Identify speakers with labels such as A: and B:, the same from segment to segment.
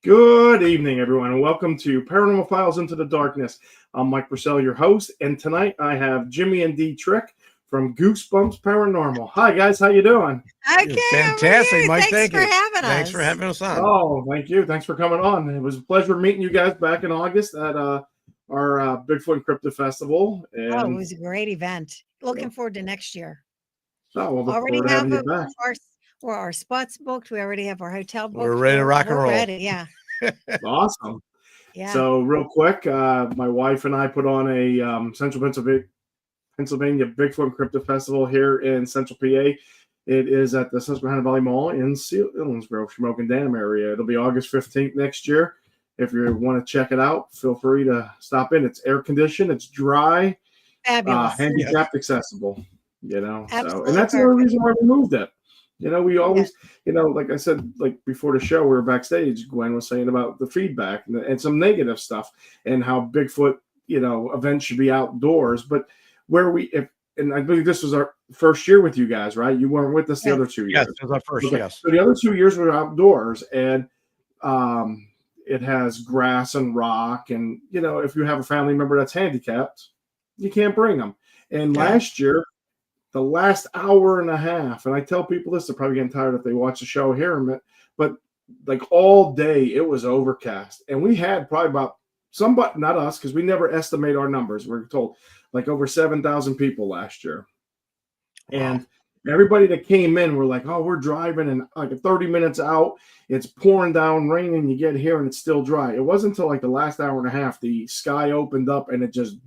A: Good evening, everyone, and welcome to Paranormal Files Into the Darkness. I'm Mike Purcell, your host, and tonight I have Jimmy and Dee Trick from Goosebumps Paranormal. Hi, guys. How you doing?
B: Okay,
C: Fantastic, Mike.
B: Thanks for having us.
C: Thanks for having us on.
A: Oh, thank you. Thanks for coming on. It was a pleasure meeting you guys back in August at our Bigfoot and Cryptid Festival. And,
B: it was a great event. Looking forward to next year.
A: Oh, we'll look
B: Already
A: forward to having you
B: have
A: back.
B: our spots booked. We already have our hotel booked.
C: We're ready to rock and roll.
B: Ready, yeah.
A: Awesome.
B: Yeah.
A: So, real quick, my wife and I put on a Central Pennsylvania Bigfoot and Cryptid Festival here in Central PA. It is at the Susquehanna Valley Mall in Selinsgrove, Shamokin Dam area. It'll be August 15th next year. If you want to check it out, feel free to stop in. It's air conditioned, it's dry,
B: Fabulous.
A: handicapped accessible.
B: Absolutely
A: So, and that's the only reason why we moved it. We always, like I said, like before the show, we were backstage. Gwen was saying about the feedback and some negative stuff and how Bigfoot, events should be outdoors. But and I believe this was our first year with you guys, right? You weren't with us the other 2 years.
C: Yes, it was our first, yes.
A: So the other 2 years were outdoors, and it has grass and rock. And, if you have a family member that's handicapped, you can't bring them. And last year, the last hour and a half, and I tell people this, they're probably getting tired if they watch the show here, but like all day it was overcast, and we had probably about somebody, not us, because we never estimate our numbers. We're told like over 7,000 people last year, and everybody that came in were like, "Oh, we're driving, and like 30 minutes out, it's pouring down rain, and you get here and it's still dry." It wasn't until like the last hour and a half the sky opened up and it just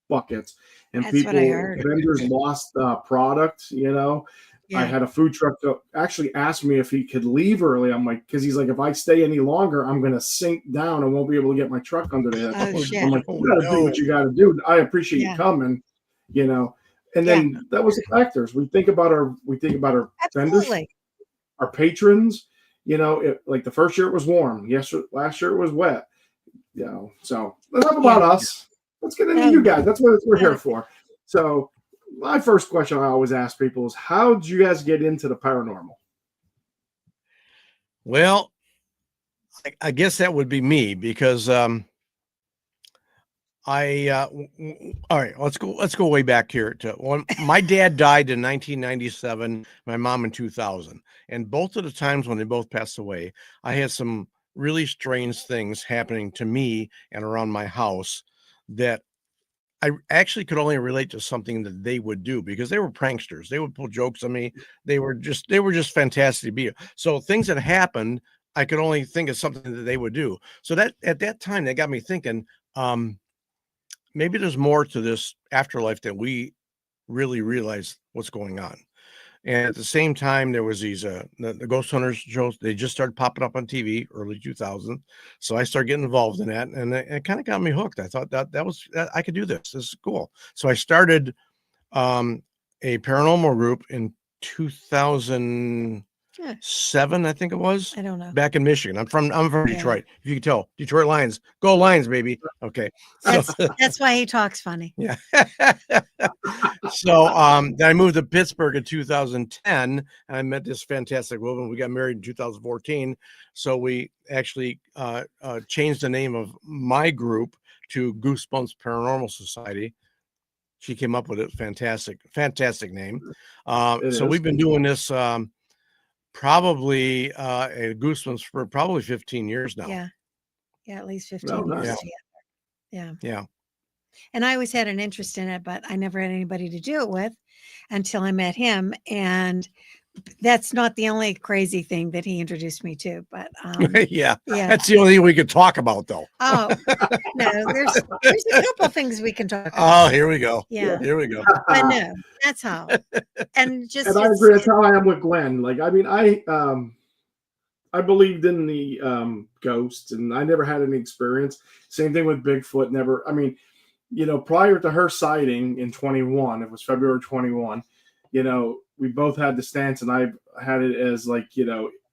A: buckets. And
B: That's what I heard.
A: vendors lost product,
B: Yeah.
A: I had a food truck that actually asked me if he could leave early. I'm like, because he's like, if I stay any longer, I'm going to sink down and won't be able to get my truck under there.
B: Oh, shit.
A: I'm like, you got to do what you got to do. I appreciate you coming, And then that was the factors. We think about our vendors,
B: Absolutely.
A: our patrons. Like the first year it was warm. Last year it was wet. So enough about us. Let's get into you guys. That's what we're here for. So my first question I always ask people is, how did you guys get into the paranormal?
C: Well, I guess that would be me because all right, let's go way back here to when my dad died in 1997, my mom in 2000. And both of the times when they both passed away, I had some really strange things happening to me and around my house that I actually could only relate to something that they would do because they were pranksters. They would pull jokes on me. They were just fantastic to be. So things that happened, I could only think of something that they would do. So that at that time, that got me thinking, maybe there's more to this afterlife than we really realize what's going on. And at the same time, there was these the ghost hunters shows. They just started popping up on TV early 2000. So I started getting involved in that, and it kind of got me hooked. I thought that was I could do this. This is cool. So I started a paranormal group in 2007, I think it was.
B: I don't know.
C: Back in Michigan. I'm from Detroit. If you can tell, Detroit Lions, go Lions, baby. Okay.
B: That's why he talks funny.
C: Yeah. So then I moved to Pittsburgh in 2010, and I met this fantastic woman. We got married in 2014. So we actually changed the name of my group to Goosebumps Paranormal Society. She came up with it. Fantastic name. So we've been doing this probably at Goosebumps for probably 15 years now.
B: Yeah, at least 15 years together. Yeah. And I always had an interest in it, but I never had anybody to do it with until I met him. And that's not the only crazy thing that he introduced me to, but
C: yeah, that's the only thing we could talk about, though.
B: Oh no, there's a couple of things we can talk about.
C: Oh, here we go.
B: Yeah,
C: here we go.
B: But no, that's how. And
A: I agree. That's how I am with Glenn. Like, I mean, I believed in the ghosts, and I never had any experience. Same thing with Bigfoot. Never. I mean, prior to her sighting in 21, it was February 21. We both had the stance, and I had it as like,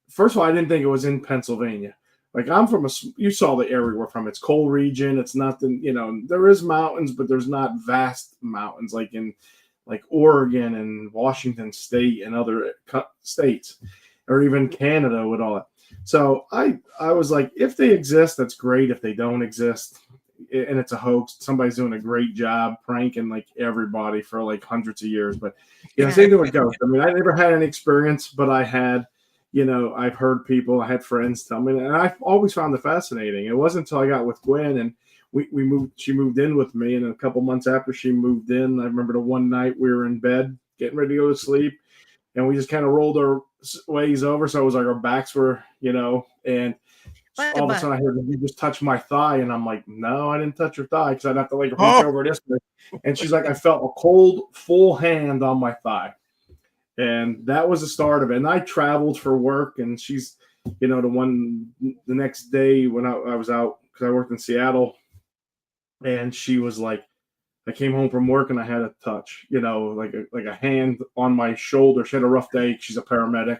A: first of all, I didn't think it was in Pennsylvania. Like, I'm from you saw the area we're from. It's cold region. It's nothing, there is mountains, but there's not vast mountains like in like Oregon and Washington State and other states, or even Canada with all that. So I was like, if they exist, that's great. If they don't exist, and it's a hoax, somebody's doing a great job pranking like everybody for like hundreds of years. But same thing with ghosts. I mean, I never had any experience, but I had, I've heard people, I had friends tell me, and I've always found it fascinating. It wasn't until I got with Gwen and she moved in with me, and a couple months after she moved in, I remember the one night we were in bed getting ready to go to sleep, and we just kind of rolled our ways over. So it was like our backs were, and all of a sudden I heard, you just touched my thigh. And I'm like, no, I didn't touch your thigh, because I'd have to like reach over this way. And she's like, I felt a cold, full hand on my thigh. And that was the start of it. And I traveled for work, and she's, the next day when I was out, because I worked in Seattle, and she was like, I came home from work and I had a touch, like a hand on my shoulder. She had a rough day. She's a paramedic,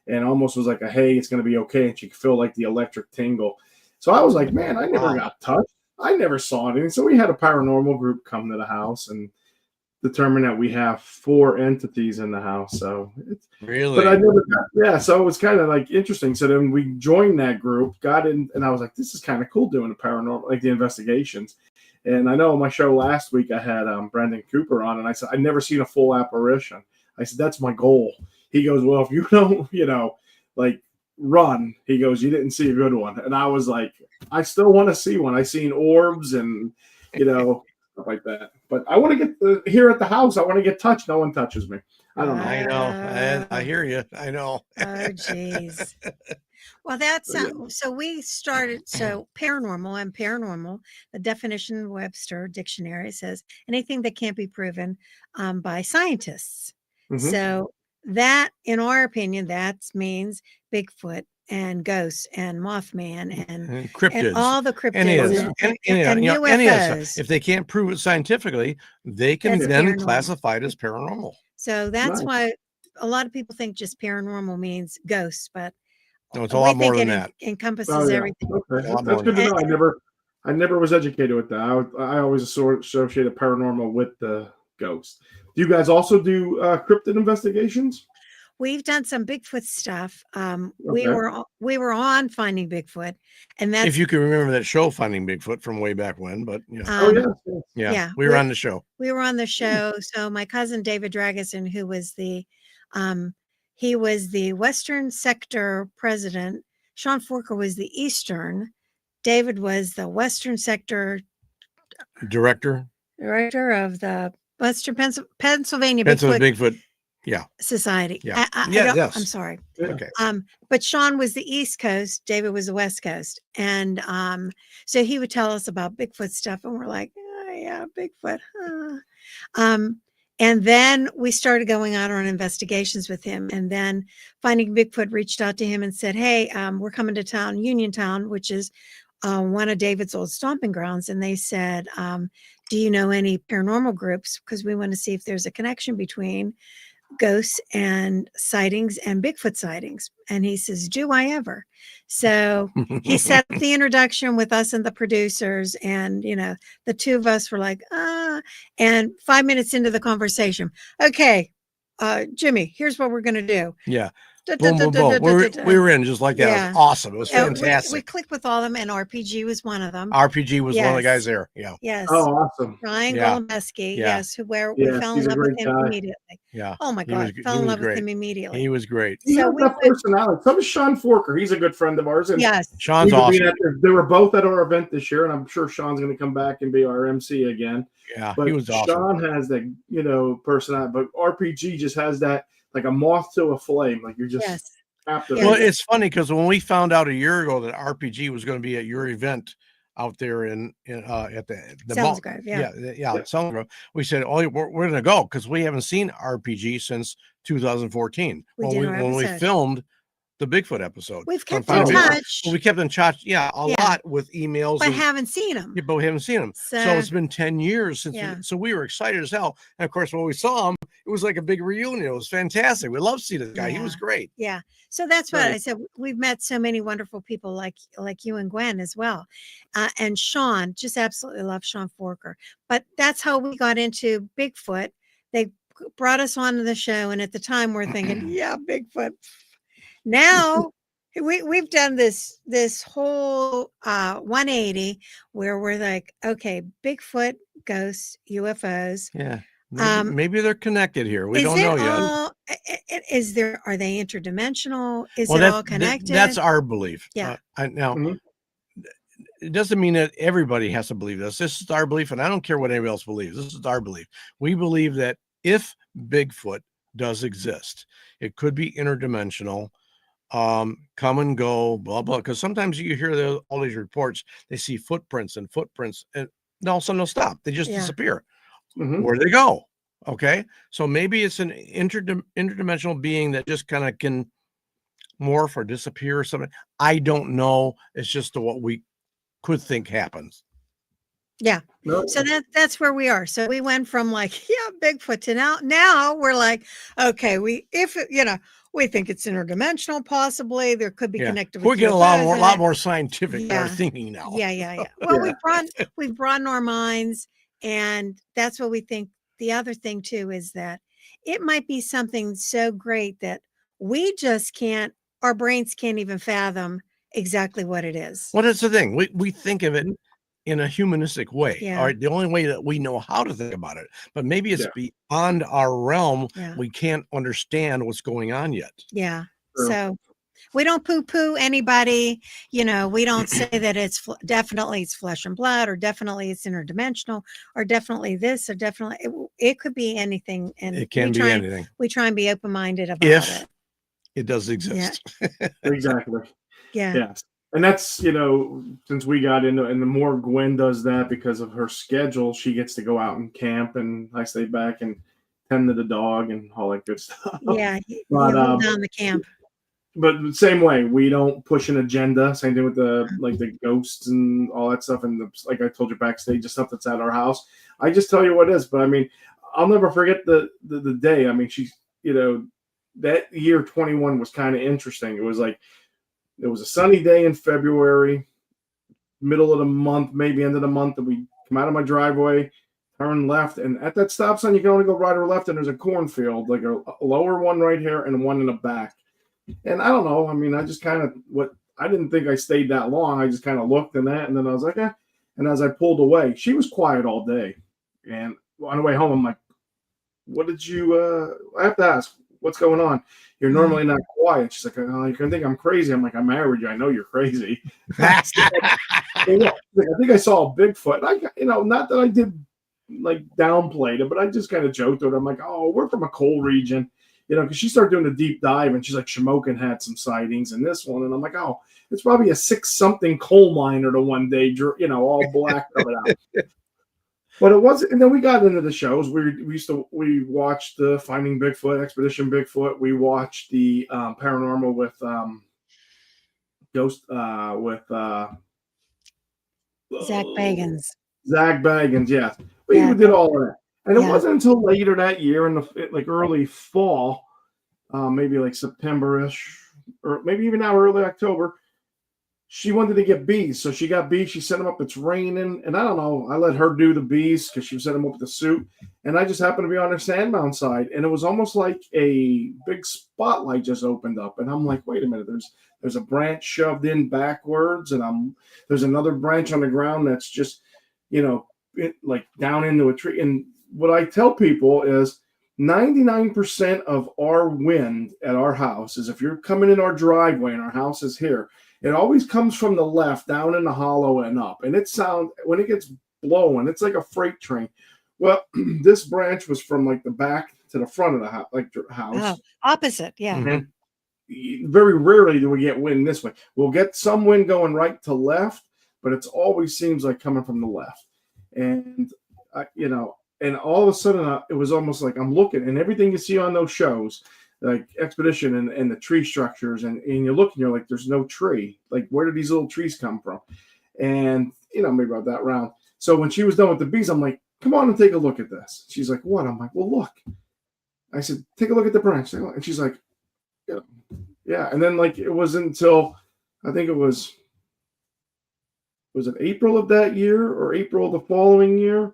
A: and almost was like hey, it's going to be okay. And she could feel like the electric tingle. So I was like, man, I never got touched. I never saw anything. So we had a paranormal group come to the house and determine that we have 4 entities in the house. So it's
C: really,
A: but I never got, so it was kind of like interesting. So then we joined that group, got in, and I was like, this is kind of cool doing the paranormal, like the investigations. And I know on my show last week I had Brendan Cooper on, and I said, I've never seen a full apparition. I said, that's my goal. He goes, well, if you don't, like run, he goes, you didn't see a good one. And I was like, I still want to see one. I seen orbs and, stuff like that. But I want to get here at the house. I want to get touched. No one touches me. I don't know.
C: I know. I hear you. I know.
B: Oh, geez. Well, that's so we started. So paranormal, the definition Webster dictionary says anything that can't be proven by scientists. Mm-hmm. So that, in our opinion, that means Bigfoot and ghosts and Mothman and cryptids and all the cryptids and UFOs.
C: If they can't prove it scientifically, they can then classify it as paranormal.
B: So that's why a lot of people think just paranormal means ghosts, but
C: no, it's a lot more than that.
B: Encompasses everything.
A: Okay. That's good to know. I never was educated with that. I always associated paranormal with the ghost. Do you guys also do cryptid investigations?
B: We've done some Bigfoot stuff. We were on Finding Bigfoot, and that's
C: if you can remember that show Finding Bigfoot from way back when. But we were on the show.
B: We were on the show. So my cousin David Dragusin, who was he was the Western Sector president. Sean Forker was the Eastern. David was the Western Sector
C: director
B: of the Western Pennsylvania
C: Bigfoot.
B: Society.
C: Yeah.
B: I'm sorry.
C: Okay.
B: But Sean was the East Coast, David was the West Coast. And so he would tell us about Bigfoot stuff, and we're like, oh, yeah, Bigfoot. And then we started going out on investigations with him. And then Finding Bigfoot reached out to him and said, hey, we're coming to town, Uniontown, which is one of David's old stomping grounds. And they said, do you know any paranormal groups? Because we want to see if there's a connection between ghosts and sightings and Bigfoot sightings. And he says, do I ever? So he set the introduction with us and the producers, and the two of us were like, and 5 minutes into the conversation, okay, Jimmy, here's what we're going to do.
C: Yeah. Boom, boom, boom. We were in just like that. Yeah. It was awesome. It was fantastic.
B: We clicked with all of them, and RPG was one of them.
C: RPG was one of the guys there. Yeah.
B: Yes.
A: Oh, awesome.
B: Ryan Golomeski. Yeah. Yes. Where we fell in love with him immediately.
C: Yeah.
B: Oh my God. Fell in love with him immediately.
C: He was great.
A: So that personality. So was Sean Forker. He's a good friend of ours. And
B: yes.
C: Sean's awesome.
A: They were both at our event this year, and I'm sure Sean's going to come back and be our MC again.
C: Yeah.
A: But
C: he was awesome.
A: Sean has that, personality, but RPG just has that, like a moth to a flame. Like you're just.
B: Yes.
C: Well, it's funny because when we found out a year ago that RPG was going to be at your event out there at the
B: Selmsgrove,
C: Selmsgrove, we said, we're going to go because we haven't seen RPG since 2014 when we filmed the Bigfoot episode.
B: We've kept in touch.
C: We kept in touch, lot with emails,
B: but haven't seen them.
C: But we haven't seen them. So it's been 10 years since. So we were excited as hell. And of course, when we saw him, it was like a big reunion. It was fantastic. We love to see this guy. He was great.
B: Yeah. So that's what I said. We've met so many wonderful people like you and Gwen as well. And Sean, just absolutely love Sean Forker. But that's how we got into Bigfoot. They brought us on to the show. And at the time we're thinking, Bigfoot. Now we've done this whole 180 where we're like, okay, Bigfoot, ghosts, UFOs.
C: Yeah. Maybe they're connected here. We don't know
B: yet. Are they interdimensional? Is
C: well,
B: it all connected?
C: That's our belief.
B: Yeah.
C: Now, it doesn't mean that everybody has to believe this. This is our belief, and I don't care what anybody else believes. This is our belief. We believe that if Bigfoot does exist, it could be interdimensional, come and go, blah, blah. Because sometimes you hear all these reports, they see footprints, and all of a sudden they'll stop. They just disappear. Where do they go? Okay. So maybe it's an interdimensional being that just kind of can morph or disappear or something. I don't know. It's just what we could think happens.
B: Yeah. So that's where we are. So we went from like, Bigfoot to now we're like, okay, we think it's interdimensional, possibly. There could be connected with
C: we get a lot more scientific in our thinking now.
B: Yeah. Well, we've broadened our minds, and that's what we think. The other thing too is that it might be something so great that we just our brains can't even fathom exactly what it is.
C: Well, that's the thing. We think of it in a humanistic way.
B: Yeah.
C: All right. The only way that we know how to think about it, but maybe it's beyond our realm.
B: Yeah.
C: We can't understand what's going on yet.
B: Yeah. Sure. So we don't poo-poo anybody. We don't say that it's definitely it's flesh and blood, or definitely it's interdimensional, or definitely this, or definitely it could be anything. And
C: it can be anything.
B: We try and be open-minded about it.
C: It does exist.
A: Yeah. Exactly.
B: Yeah.
A: Yes. And that's, since we got into it, and the more Gwen does that because of her schedule, she gets to go out and camp, and I stay back and tend to the dog and all that good stuff.
B: Yeah. But, you hold down the camp.
A: But the same way, we don't push an agenda. Same thing with the ghosts and all that stuff. And like I told you backstage, the stuff that's at our house. I just tell you what it is. But I mean, I'll never forget the day. I mean, that year 21 was kind of interesting. It was a sunny day in February, middle of the month, maybe end of the month, and we come out of my driveway, turn left, and at that stop sign, you can only go right or left, and there's a cornfield, like a lower one right here and one in the back. And I don't know. I mean, I just kind of I didn't think I stayed that long. I just kind of looked in that, and then I was like, And as I pulled away, she was quiet all day. And on the way home, I'm like, what did you, I have to ask, what's going on? You're normally not quiet. She's like, oh, you can think I'm crazy. I'm like, I married you. I know you're crazy. I think I saw a Bigfoot. Not that I did like downplayed it, but I just kind of joked with her. I'm like, oh, we're from a cold region, because she started doing the deep dive, and she's like, Shamokin had some sightings in this one. And I'm like, oh, it's probably a 6-something coal miner the one day, all black covered out. But it wasn't, and then we got into the shows. We watched the Finding Bigfoot, Expedition Bigfoot. We watched the Paranormal with
B: Zach Bagans.
A: Zach Bagans, yes. We did all of that. And it wasn't until later that year, in the early fall, maybe like September-ish, or maybe even now early October, she wanted to get bees. So she got bees. She set them up. It's raining. And I don't know. I let her do the bees because she set them up with the suit. And I just happened to be on her sandbound side. And it was almost like a big spotlight just opened up. And I'm like, wait a minute. There's a branch shoved in backwards. And there's another branch on the ground that's just, like down into a tree. And what I tell people is 99% of our wind at our house is, if you're coming in our driveway and our house is here, it always comes from the left down in the hollow and up. And when it gets blowing, it's like a freight train. Well, this branch was from like the back to the front of the house.
B: Oh, opposite. Yeah.
A: And very rarely do we get wind this way. We'll get some wind going right to left, but it's always seems like coming from the left. And, and all of a sudden it was almost like I'm looking, and everything you see on those shows, like Expedition and the tree structures, and you look and you're like, there's no tree. Like, where did these little trees come from? And, maybe about that round. So when she was done with the bees, I'm like, come on and take a look at this. She's like, what? I'm like, well, look. I said, take a look at the branch. And she's like, yeah. And then like, it wasn't until, I think it was it April of that year or April of the following year?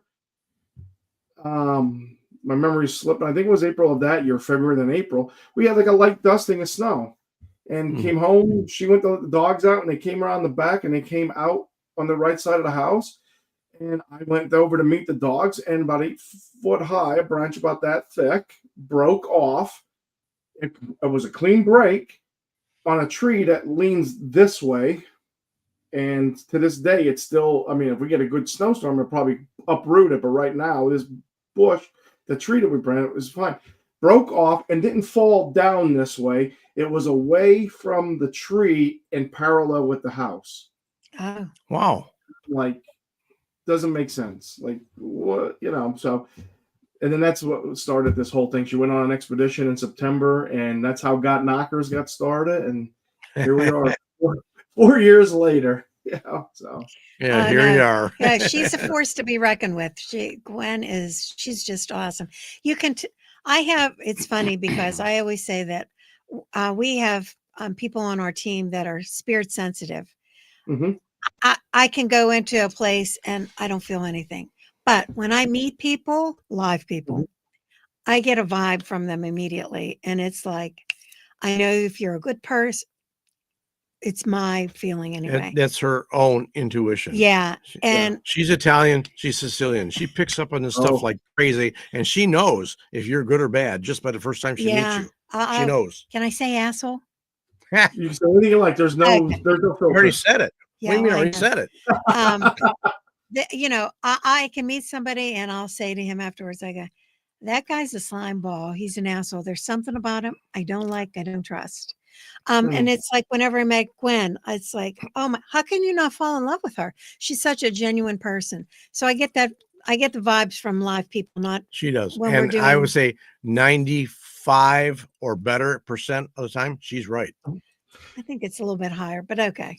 A: My memory's slipping. I think it was April of that year, February, then April. We had like a light dusting of snow. and came home. She went to let the dogs out, and they came around the back, and they came out on the right side of the house. And I went over to meet the dogs, and about 8 foot high, a branch about that thick, broke off. It was a clean break on a tree that leans this way. And to this day, it's still, I mean, if we get a good snowstorm, it'll probably uproot it. But right now, this bush, the tree that we planted, was fine. Broke off and didn't fall down this way. It was away from the tree and parallel with the house.
B: Oh.
C: Wow.
A: Like, doesn't make sense. Like, what, so, and then that's what started this whole thing. She went on an expedition in September, and that's how Got Knockers got started. And here we are 4 years later. So.
C: Yeah, here you are.
B: Yeah, she's a force to be reckoned with. Gwen she's just awesome. You can, it's funny because I always say that we have people on our team that are spirit sensitive.
A: Mm-hmm.
B: I can go into a place and I don't feel anything. But when I meet people, live people, I get a vibe from them immediately. And it's like, I know if you're a good person, it's my feeling anyway.
C: That's her own intuition.
B: Yeah. And
C: she's Italian, she's Sicilian. She picks up on this stuff like crazy. And she knows if you're good or bad just by the first time she meets you. She knows.
B: Can I say asshole?
A: You can say anything you like. There's no filter.
C: I already said it.
B: Yeah,
C: what do you mean? I already said it.
B: I can meet somebody and I'll say to him afterwards, I go, that guy's a slime ball. He's an asshole. There's something about him I don't like. I don't trust. And it's like whenever I met Gwen, it's like, oh my, how can you not fall in love with her? She's such a genuine person. So I get the vibes from live people, not
C: she does.
B: And
C: I would say 95 or better % of the time, she's right.
B: I think it's a little bit higher, but okay.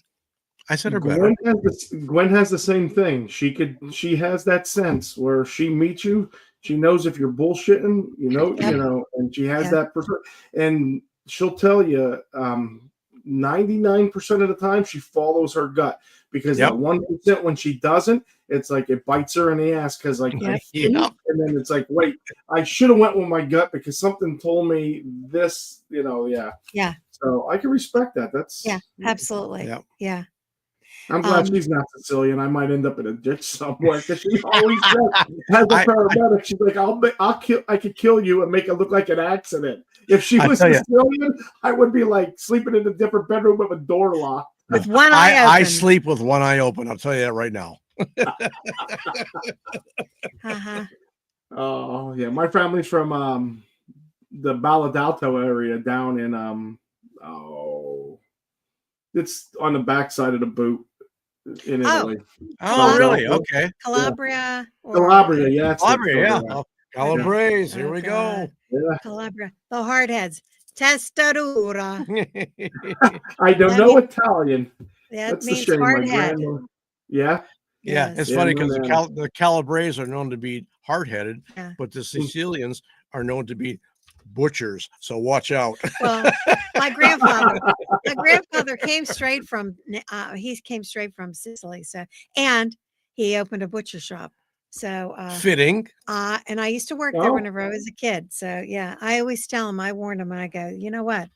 C: I said her better.
A: Gwen has the same thing. She has that sense where she meets you. She knows if you're bullshitting, and she has that person. And she'll tell you 99% of the time she follows her gut, because that 1% when she doesn't, it's like it bites her in the ass because and then it's like, wait, I should have went with my gut because something told me this,
B: Yeah.
A: So I can respect that. That's
B: absolutely. Yeah.
A: I'm glad she's not Sicilian. I might end up in a ditch somewhere because she always says, as a paramedic, she's like, I could kill you and make it look like an accident. If she was Sicilian, I would be like sleeping in a different bedroom with a door locked.
B: With one eye open.
C: I sleep with one eye open. I'll tell you that right now.
A: Oh yeah, my family's from the DaBaldo area down in it's on the backside of the boot in Italy.
C: Oh really? Okay.
B: Calabria.
A: Calabria, yeah.
C: Calabrese. Here we go.
A: Yeah.
B: Calabria. The hardheads. Testadura.
A: I don't know Italian.
B: That means hardhead.
A: Yeah.
C: Yeah, it's funny because the Calabrese are known to be hard-headed, but the Sicilians are known to be butchers. So watch out.
B: Well, my grandfather came straight from Sicily. So, and he opened a butcher shop. So
C: fitting.
B: And I used to work there whenever I was a kid. So yeah, I always tell him, I warned him, and I go, you know what?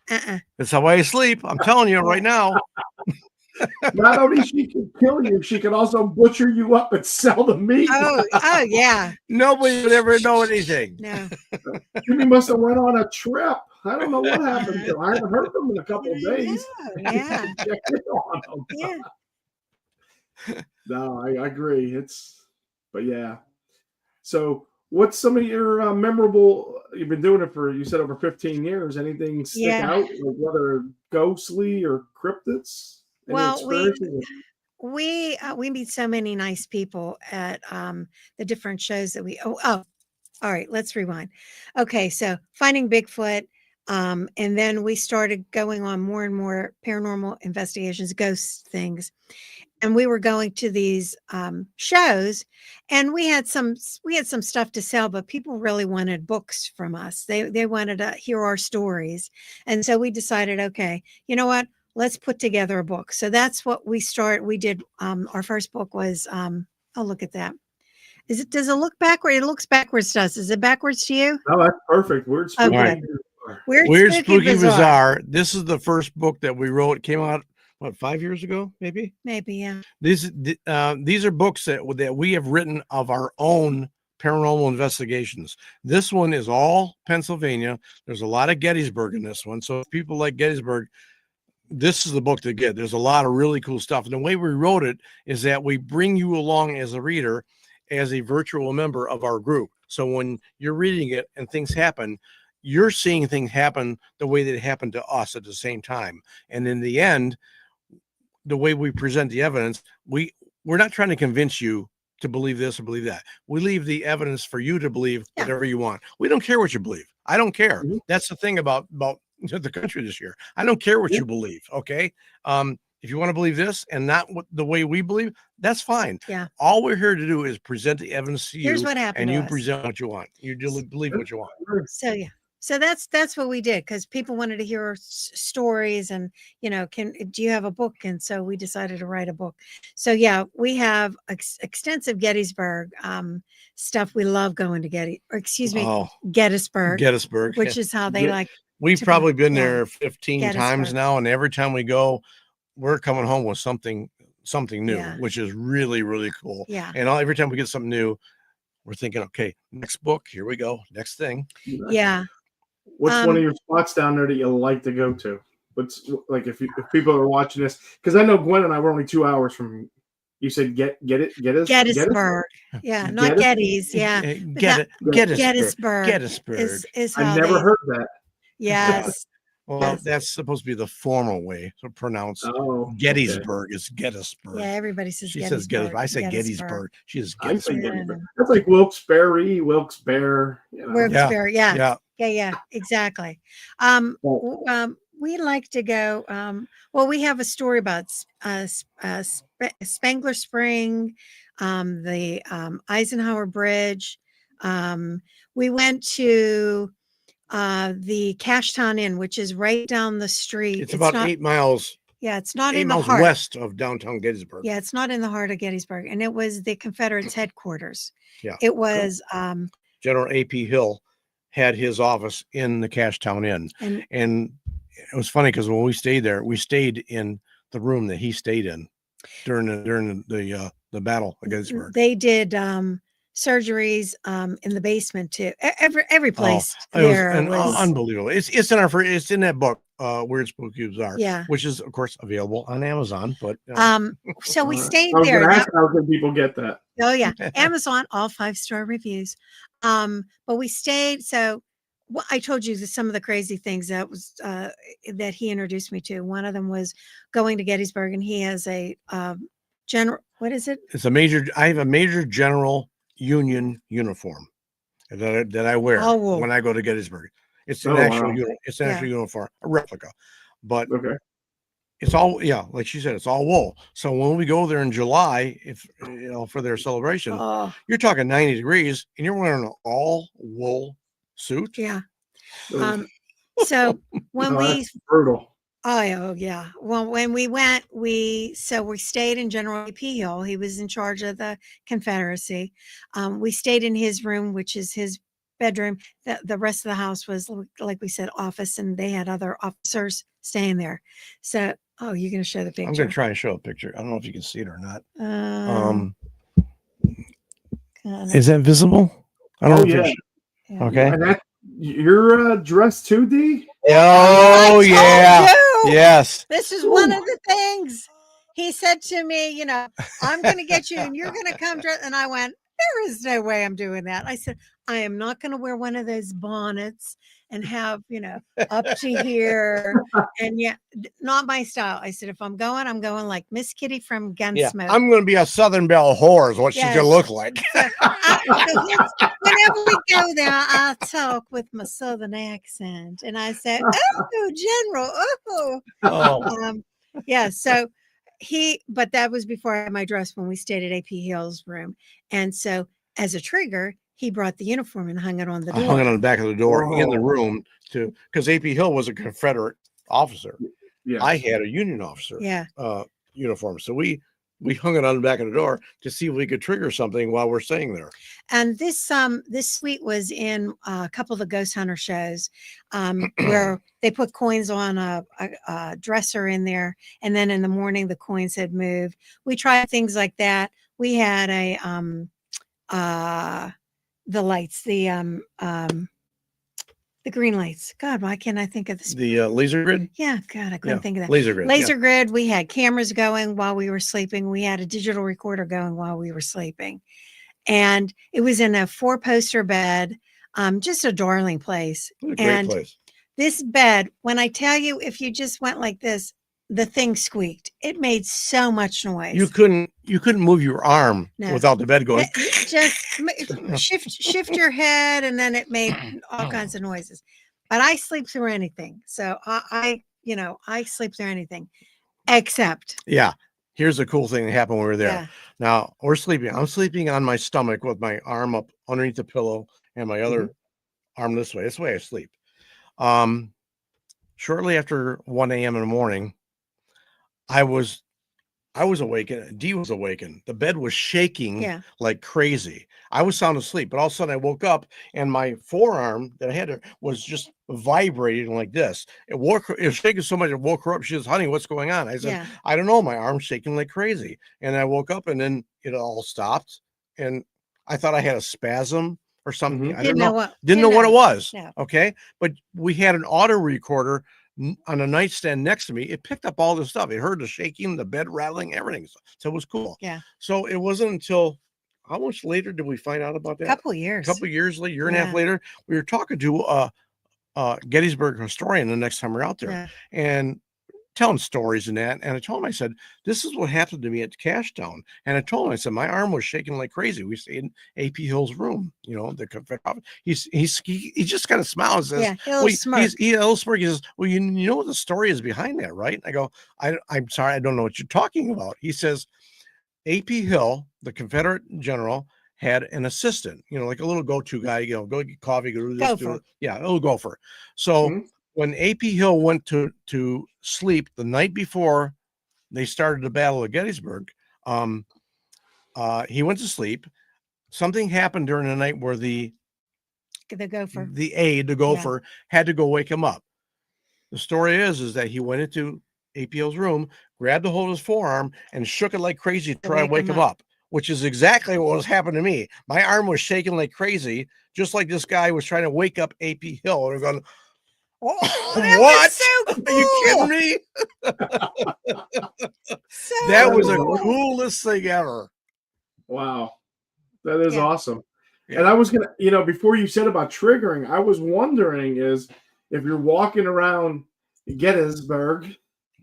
C: That's how I sleep. I'm telling you right now.
A: Not only she can kill you, she can also butcher you up and sell the meat.
B: Oh yeah.
C: Nobody would ever know anything.
B: No.
A: Jimmy must have went on a trip. I don't know what happened to him. I haven't heard from him in a couple of days.
B: Yeah.
A: Check in on him.
B: Yeah.
A: No, I agree. But yeah. So what's some of your memorable, you've been doing it for, you said over 15 years, anything stick out, like whether ghostly or cryptids?
B: Well, we meet so many nice people at the different shows that all right, let's rewind. Okay, so finding Bigfoot, and then we started going on more and more paranormal investigations, ghost things, and we were going to these shows, and we had some stuff to sell, but people really wanted books from us. They wanted to hear our stories, and so we decided, okay, you know what? Let's put together a book. So that's what we did. Our first book was, look at that. Does it look backward? It looks backwards to us. Is it backwards to you?
A: Oh, that's perfect. Words.
B: Okay. Weird
C: Spooky Bizarre. This is the first book that we wrote. It came out, what, 5 years ago, maybe?
B: Maybe, yeah.
C: These are books that we have written of our own paranormal investigations. This one is all Pennsylvania. There's a lot of Gettysburg in this one. So if people like Gettysburg, this is the book to get. There's a lot of really cool stuff. And the way we wrote it is that we bring you along as a reader, as a virtual member of our group. So when you're reading it and things happen, you're seeing things happen the way that it happened to us at the same time. And in the end, the way we present the evidence, we're not trying to convince you to believe this or believe that. We leave the evidence for you to believe whatever you want. We don't care what you believe. I don't care. That's the thing about the country this year. I don't care what you believe. Okay. If you want to believe this and not the way we believe, that's fine.
B: Yeah.
C: All we're here to do is present the evidence to you.
B: Here's what happened.
C: And you present what you want. You believe what you want.
B: So, yeah. So that's what we did, because people wanted to hear stories and, do you have a book? And so we decided to write a book. So, yeah, we have extensive Gettysburg stuff. We love going to Gettysburg, which is how they like.
C: We've probably been there 15 times now. And every time we go, we're coming home with something new, which is really, really cool.
B: Yeah.
C: And every time we get something new, we're thinking, okay, next book, here we go. Next thing.
B: Yeah.
A: What's one of your spots down there that you like to go to? What's like if people are watching this? Because I know Gwen and I were only 2 hours from. You said
B: Gettysburg. Yeah, not Gettys. Yeah,
C: Gettysburg
B: is how
A: I never heard that.
B: Yes.
C: Well, that's supposed to be the formal way to pronounce. Gettysburg is Gettysburg.
B: Yeah, everybody says.
C: She says Gettysburg. I say Gettysburg. She says
A: Gettysburg. That's like Wilkes-Barre.
B: Wilkes-Barre. Yeah, exactly. We like to go. We have a story about Spangler Spring, the Eisenhower Bridge. We went to the Cashtown Inn, which is right down the street.
C: It's about 8 miles.
B: Yeah, it's not
C: 8
B: in the
C: miles
B: heart
C: west of downtown Gettysburg.
B: Yeah, it's not in the heart of Gettysburg, and it was the Confederates' headquarters.
C: Yeah,
B: it was.
C: General A.P. Hill had his office in the Cashtown Inn, and it was funny because when we stayed there, we stayed in the room that he stayed in during the Battle of Gettysburg.
B: They did surgeries in the basement too. Every place was
C: unbelievable. It's in that book, Weird Spooky Bizarre, which is of course available on Amazon. But
B: so we stayed there.
A: How can people get that?
B: Oh yeah, Amazon, all 5-star reviews. But we stayed. So I told you some of the crazy things that was that he introduced me to. One of them was going to Gettysburg, and he has a general. What is it?
C: It's a major. I have a Major General Union uniform that I wear when I go to Gettysburg. It's an actual uniform, a replica, but it's all like she said, it's all wool. So when we go there in July, if for their celebration, you're talking 90 degrees, and you're wearing an all wool suit.
B: Yeah. So when
A: that's brutal.
B: Oh yeah. Well, when we went, we stayed in General A.P. Hill. He was in charge of the Confederacy. We stayed in his room, which is his bedroom. The rest of the house was, like we said, office, and they had other officers staying there. So, you're going to show the picture?
C: I'm going to try and show a picture. I don't know if you can see it or not. Is that visible? I don't know.
B: Yeah.
C: Okay.
A: And you're dressed too, D?
C: Oh yeah. Yes.
B: This is one of the things he said to me. I'm going to get you, and you're going to come dress. And I went, there is no way I'm doing that. I said, I am not going to wear one of those bonnets and have, up to here. And not my style. I said, if I'm going like Miss Kitty from Gunsmoke.
C: Yeah, I'm going to be a Southern Belle whore is what she's going to look like.
B: So, whenever we go there, I'll talk with my Southern accent. And I said, General, so but that was before I had my dress when we stayed at A.P. Hill's room. And so as a trigger, he brought the uniform and hung it on the door.
C: I hung it on the back of the door in the room because A.P. Hill was a Confederate officer. Yeah. I had a Union officer uniform. So we we hung it on the back of the door to see if we could trigger something while we're staying there.
B: And this suite was in a couple of the ghost hunter shows, where they put coins on a dresser in there, and then in the morning the coins had moved. We tried things like that. We had the lights, the green lights. God, why can't I think of this?
C: The laser grid?
B: Yeah, God, I couldn't think of that.
C: Laser grid.
B: Laser grid. We had cameras going while we were sleeping. We had a digital recorder going while we were sleeping. And it was in a 4-poster bed, just a darling place.
C: What a great place.
B: This bed, when I tell you, if you just went like this, the thing squeaked. It made so much noise.
C: You couldn't move your arm without the bed going.
B: Just shift your head, and then it made all kinds of noises. But I sleep through anything. So I sleep through anything, except.
C: Yeah. Here's a cool thing that happened when we were there.
B: Yeah.
C: Now we're sleeping. I'm sleeping on my stomach with my arm up underneath the pillow and my other arm this way. This way I sleep. Shortly after 1 a.m. in the morning, I was awakened. Dee was awakened. The bed was shaking like crazy. I was sound asleep, but all of a sudden I woke up and my forearm that I had was just vibrating like this. It was shaking so much it woke her up. She says, "Honey, what's going on?" I said, "I don't know. My arm's shaking like crazy." And I woke up and then it all stopped. And I thought I had a spasm or something. I didn't know what it was. No. Okay. But we had an auto recorder on a nightstand next to me. It picked up all this stuff. It heard the shaking, the bed rattling, everything. So it was cool.
B: Yeah.
C: So it wasn't until how much later did we find out about that?
B: A couple years
C: later, year and a half later, we were talking to a Gettysburg historian the next time we were out there and telling stories and that. And I told him, I said, "This is what happened to me at Cashtown." And I told him, I said, "My arm was shaking like crazy." We stayed in AP Hill's room, the Confederate office. He just kind of smiles and says,
B: a little smirk.
C: He a little smirk. He says, "Well, you know what the story is behind that, right?" I go, I'm sorry, I don't know what you're talking about. He says, AP Hill, the Confederate general, had an assistant, like a little go-to guy, go get coffee, go do this, do it. Yeah, a little gopher. So when AP Hill went to sleep the night before they started the Battle of Gettysburg, he went to sleep. Something happened during the night where the
B: gopher,
C: the gopher, had to go wake him up. The story is that he went into AP Hill's room, grabbed a hold of his forearm, and shook it like crazy to try to wake him up, which is exactly what was happening to me. My arm was shaking like crazy, just like this guy was trying to wake up AP Hill. And we're going,
B: that
C: what?
B: Was so cool.
C: Are you kidding me? That was the coolest thing ever.
A: Wow. That is awesome. Yeah. And I was going to, before you said about triggering, I was wondering is if you're walking around Gettysburg,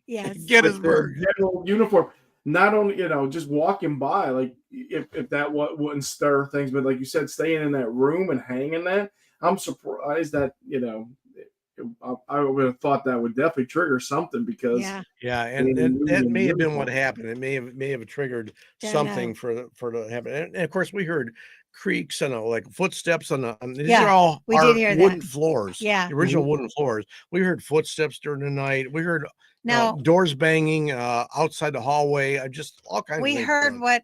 C: Gettysburg
A: general uniform, not only, just walking by, like if that wouldn't stir things, but like you said, staying in that room and hanging that, I'm surprised that, I would have thought that would definitely trigger something because
C: and that may have been what happened. It may have triggered something for the happen. And of course we heard creaks and like footsteps on these are all wooden floors.
B: Yeah,
C: the original wooden floors. We heard footsteps during the night. We heard doors banging outside the hallway. Just all kinds.
B: We heard what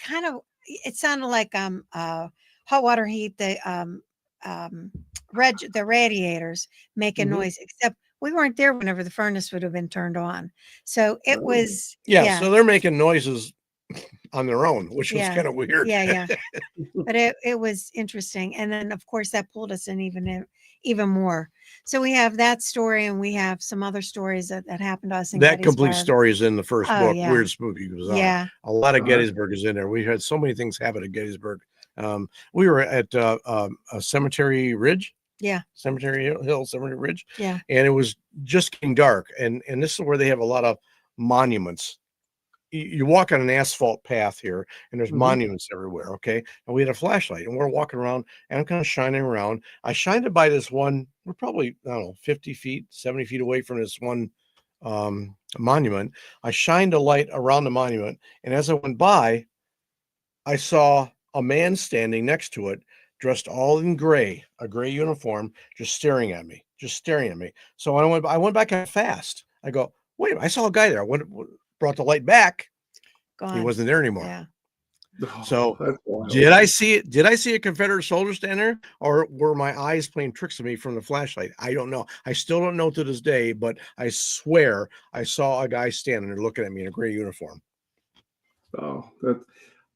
B: kind of it sounded like hot water heat. The radiators making noise, except we weren't there whenever the furnace would have been turned on. So it was
C: so they're making noises on their own, which was kind of weird.
B: But it was interesting. And then of course that pulled us in even more. So we have that story and we have some other stories that happened to us in
C: that complete story is in the first book, Weird Spooky Bizarre. A lot of Gettysburg is in there. We had so many things happen at Gettysburg. We were at Cemetery Ridge. Cemetery Hill, Cemetery Ridge. And it was just getting dark. And this is where they have a lot of monuments. You walk on an asphalt path here and there's monuments everywhere. Okay. And we had a flashlight and we're walking around and I'm kind of shining around. I shined it by this one. We're probably, 50 feet, 70 feet away from this one monument. I shined a light around the monument. And as I went by, I saw a man standing next to it, dressed all in gray, a gray uniform, just staring at me. So I went back fast. I go, wait, I saw a guy there. I brought the light back.
B: gone.
C: He wasn't there anymore.
B: Yeah.
C: So
A: That's wild.
C: did I see a Confederate soldier stand there, or were my eyes playing tricks on me from the flashlight? I don't know. I still don't know to this day, but I swear I saw a guy standing there looking at me in a gray uniform.
A: Oh,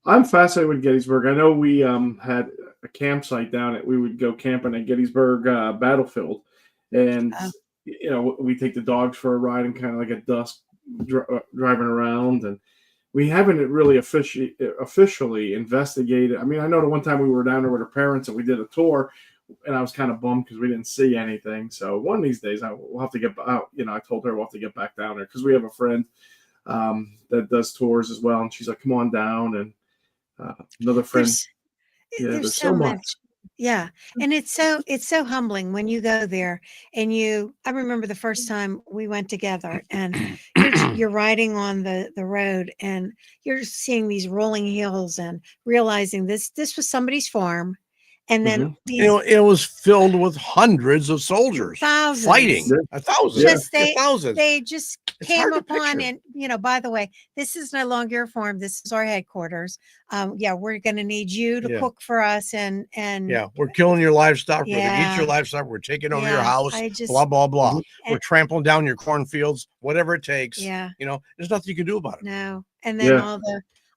A: I'm fascinated with Gettysburg. I know we had a campsite down at, we would go camping at Gettysburg battlefield, and we take the dogs for a ride and kind of like at dusk driving around, and we haven't really officially investigated. I mean, I know the one time we were down there with our parents and we did a tour, and I was kind of bummed because we didn't see anything. So one of these days we'll have to get out. I told her we'll have to get back down there because we have a friend that does tours as well, and she's like, "Come on down." And another friend.
B: There's so much. Yeah. And it's so humbling when you go there and I remember the first time we went together and you're riding on the road and you're seeing these rolling hills and realizing this was somebody's farm. And then
C: it was filled with hundreds of soldiers fighting. Thousands.
B: They just came upon, and by the way, this is no longer your farm. This is our headquarters. We're going to need you to cook for us, and
C: we're killing your livestock. We're going to eat your livestoff. We're taking over your house. Blah blah blah. We're trampling down your cornfields. Whatever it takes.
B: Yeah.
C: There's nothing you can do about it.
B: No. And then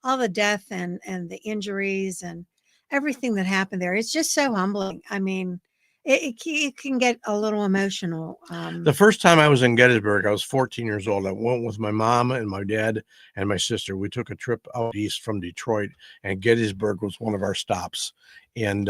B: all the death and the injuries and everything that happened there. It's just so humbling. I mean, it can get a little emotional.
C: The first time I was in Gettysburg, I was 14 years old. I went with my mom and my dad and my sister. We took a trip out east from Detroit, and Gettysburg was one of our stops. And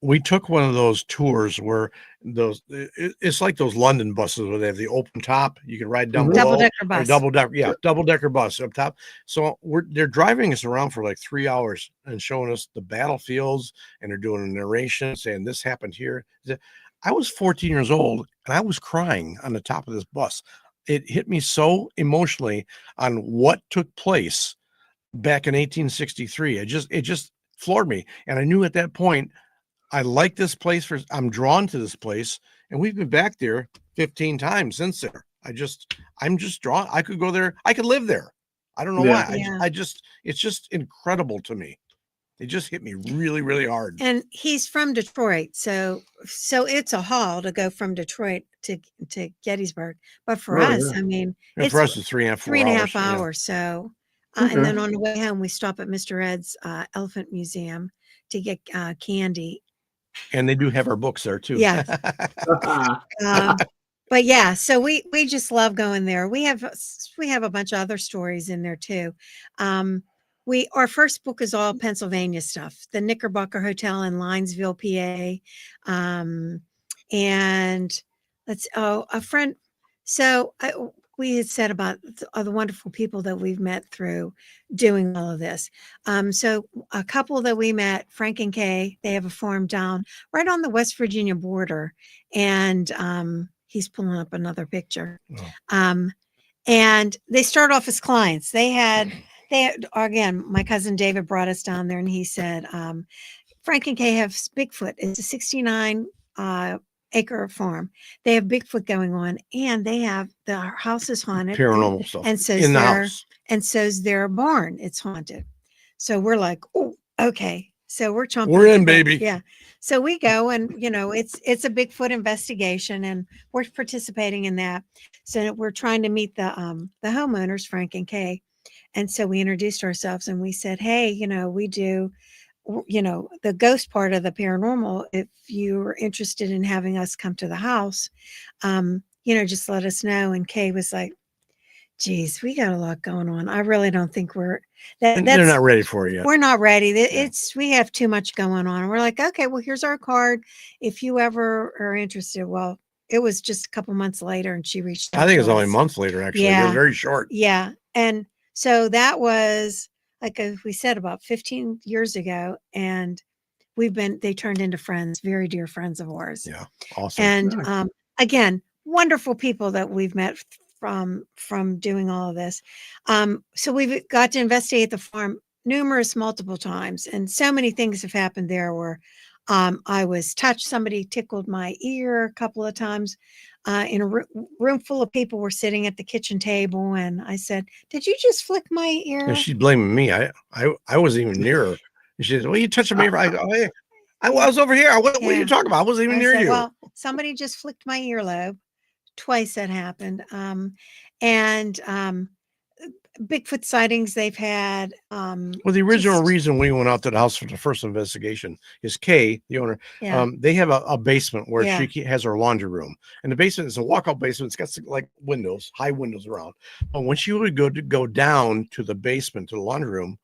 C: we took one of those tours where it's like those London buses where they have the open top. You can ride down
B: double-decker bus.
C: Double-decker bus up top. So they're driving us around for like 3 hours and showing us the battlefields, and they're doing a narration saying this happened here. I was 14 years old and I was crying on the top of this bus. It hit me so emotionally on what took place back in 1863. It just floored me. And I knew at that point, I like this place I'm drawn to this place, and we've been back there 15 times since there. I'm just drawn. I could go there. I could live there. I don't know why. It's just incredible to me. It just hit me really, really hard.
B: And he's from Detroit. So it's a haul to go from Detroit to Gettysburg. But for us, I mean,
C: for us, it's 3.5
B: hours. So, and then on the way home, we stop at Mr. Ed's Elephant Museum to get candy.
C: And they do have our books there too.
B: Yeah. But yeah, so we just love going there. We have a bunch of other stories in there too. Our first book is all Pennsylvania stuff. The Knickerbocker Hotel in Linesville, PA. And a friend. So we had said about the wonderful people that we've met through doing all of this. So a couple that we met, Frank and Kay, they have a farm down right on the West Virginia border. And he's pulling up another picture. Oh. And they start off as clients. They had, again, my cousin David brought us down there and he said, Frank and Kay have Bigfoot. It's a 69 acre farm. They have Bigfoot going on, and they have the house is haunted.
C: Paranormal stuff.
B: And so in the house. And so's their barn. It's haunted. So we're like, oh, okay. So we're chomping.
C: We're in, baby.
B: Yeah. So we go, and it's a Bigfoot investigation, and we're participating in that. So we're trying to meet the homeowners, Frank and Kay. And so we introduced ourselves and we said, hey, we do the ghost part of the paranormal. If you're interested in having us come to the house, just let us know. And Kay was like, geez, we got a lot going on. I really don't think they're
C: not ready for it yet.
B: We're not ready. We have too much going on. And we're like, okay, well, here's our card. If you ever are interested. Well, it was just a couple months later and she reached out.
C: I think it was only a month later, actually. Yeah. It was very short.
B: Yeah. And so that was, like we said, about 15 years ago, and they turned into friends, very dear friends of ours.
C: Yeah, awesome.
B: And again, wonderful people that we've met from doing all of this. So we've got to investigate the farm multiple times, and so many things have happened there where I was touched. Somebody tickled my ear a couple of times. in a room full of people were sitting at the kitchen table, and I said, "Did you just flick my ear?"
C: And she's blaming me. I wasn't even near her. And she said, "Well, you touching me?" I go, "Hey, I was over here. What are you talking about? I wasn't even near you."
B: Well, somebody just flicked my earlobe. Twice that happened. And Bigfoot sightings they've had.
C: Well, the original reason we went out to the house for the first investigation is Kay, the owner. They have a basement where she has her laundry room, and the basement is a walkout basement. It's got like windows, high windows around. But when she would go down to the basement to the laundry room,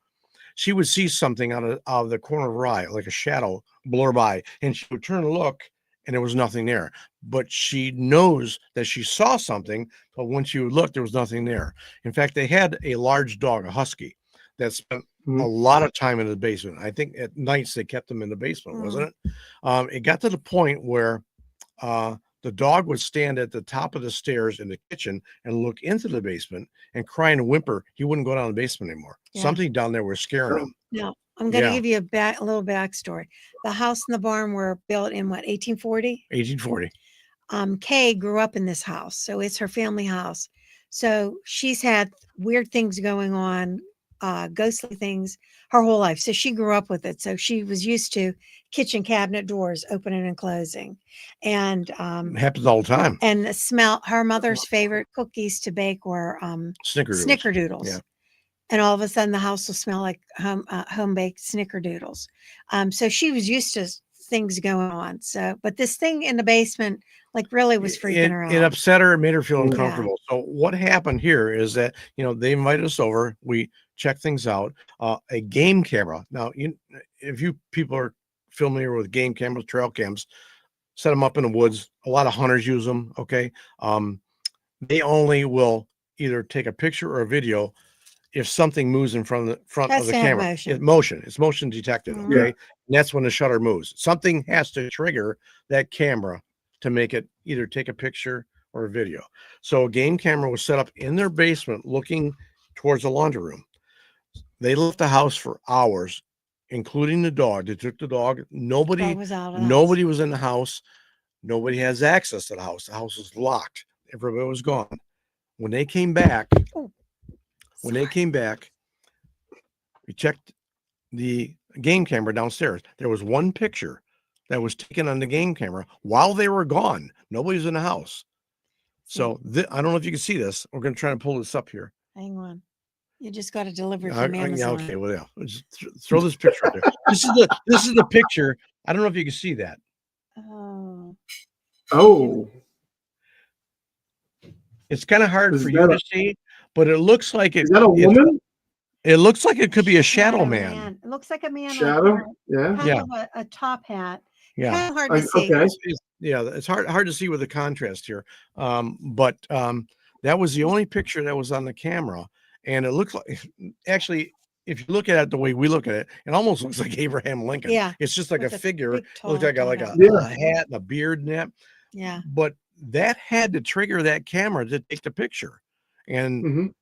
C: she would see something out of the corner of her eye, like a shadow blur by, and she would turn and look, and there was nothing there. But she knows that she saw something, but when she would look, there was nothing there. In fact, they had a large dog, a husky, that spent a lot of time in the basement. I think at nights they kept them in the basement, wasn't it? It got to the point where the dog would stand at the top of the stairs in the kitchen and look into the basement and cry and whimper. He wouldn't go down the basement anymore. Something down there was scaring him.
B: No, I'm going to give you a little backstory. The house and the barn were built in what, 1840?
C: 1840.
B: Kay grew up in this house, so it's her family house. So she's had weird things going on, ghostly things her whole life. So she grew up with it. So she was used to kitchen cabinet doors opening and closing. And
C: it happens all the time.
B: And the smell, her mother's favorite cookies to bake were snickerdoodles.
C: Yeah.
B: And all of a sudden the house will smell like home-baked snickerdoodles. So she was used to things going on. So, but this thing in the basement, like, really was freaking her out.
C: It upset her. It made her feel uncomfortable. So what happened here is that, they invited us over. We checked things out. A game camera. Now, if you people are familiar with game cameras, trail cams, set them up in the woods. A lot of hunters use them. Okay. They only will either take a picture or a video if something moves in front of the camera. It's motion detected. Okay. And that's when the shutter moves. Something has to trigger that camera to make it either take a picture or a video. So a game camera was set up in their basement looking towards the laundry room. They left the house for hours, including the dog. They took the dog. Nobody was in the house. Nobody has access to the house. The house was locked. Everybody was gone. When they came back, we checked the game camera downstairs. There was one picture that was taken on the game camera while they were gone. Nobody's in the house. So I don't know if you can see this. We're going to try to pull this up here.
B: Hang on. You just got a delivery from Amazon.
C: Okay. Well, yeah. Just throw this picture up there. This is the picture. I don't know if you can see that.
A: Oh.
C: It's kind of hard for you to see, but it looks like
A: Is that a woman?
C: It looks like it could be a shadow man.
B: It looks like a man.
A: Shadow?
B: Kind of a top hat.
C: Yeah.
B: Kind of hard to see.
A: Okay.
C: It's hard to see with the contrast here. But that was the only picture that was on the camera. And it looks like, actually, if you look at it the way we look at it, it almost looks like Abraham Lincoln.
B: Yeah.
C: It's just like a figure. It looks like a hat and a beard and that.
B: Yeah.
C: But that had to trigger that camera to take the picture. And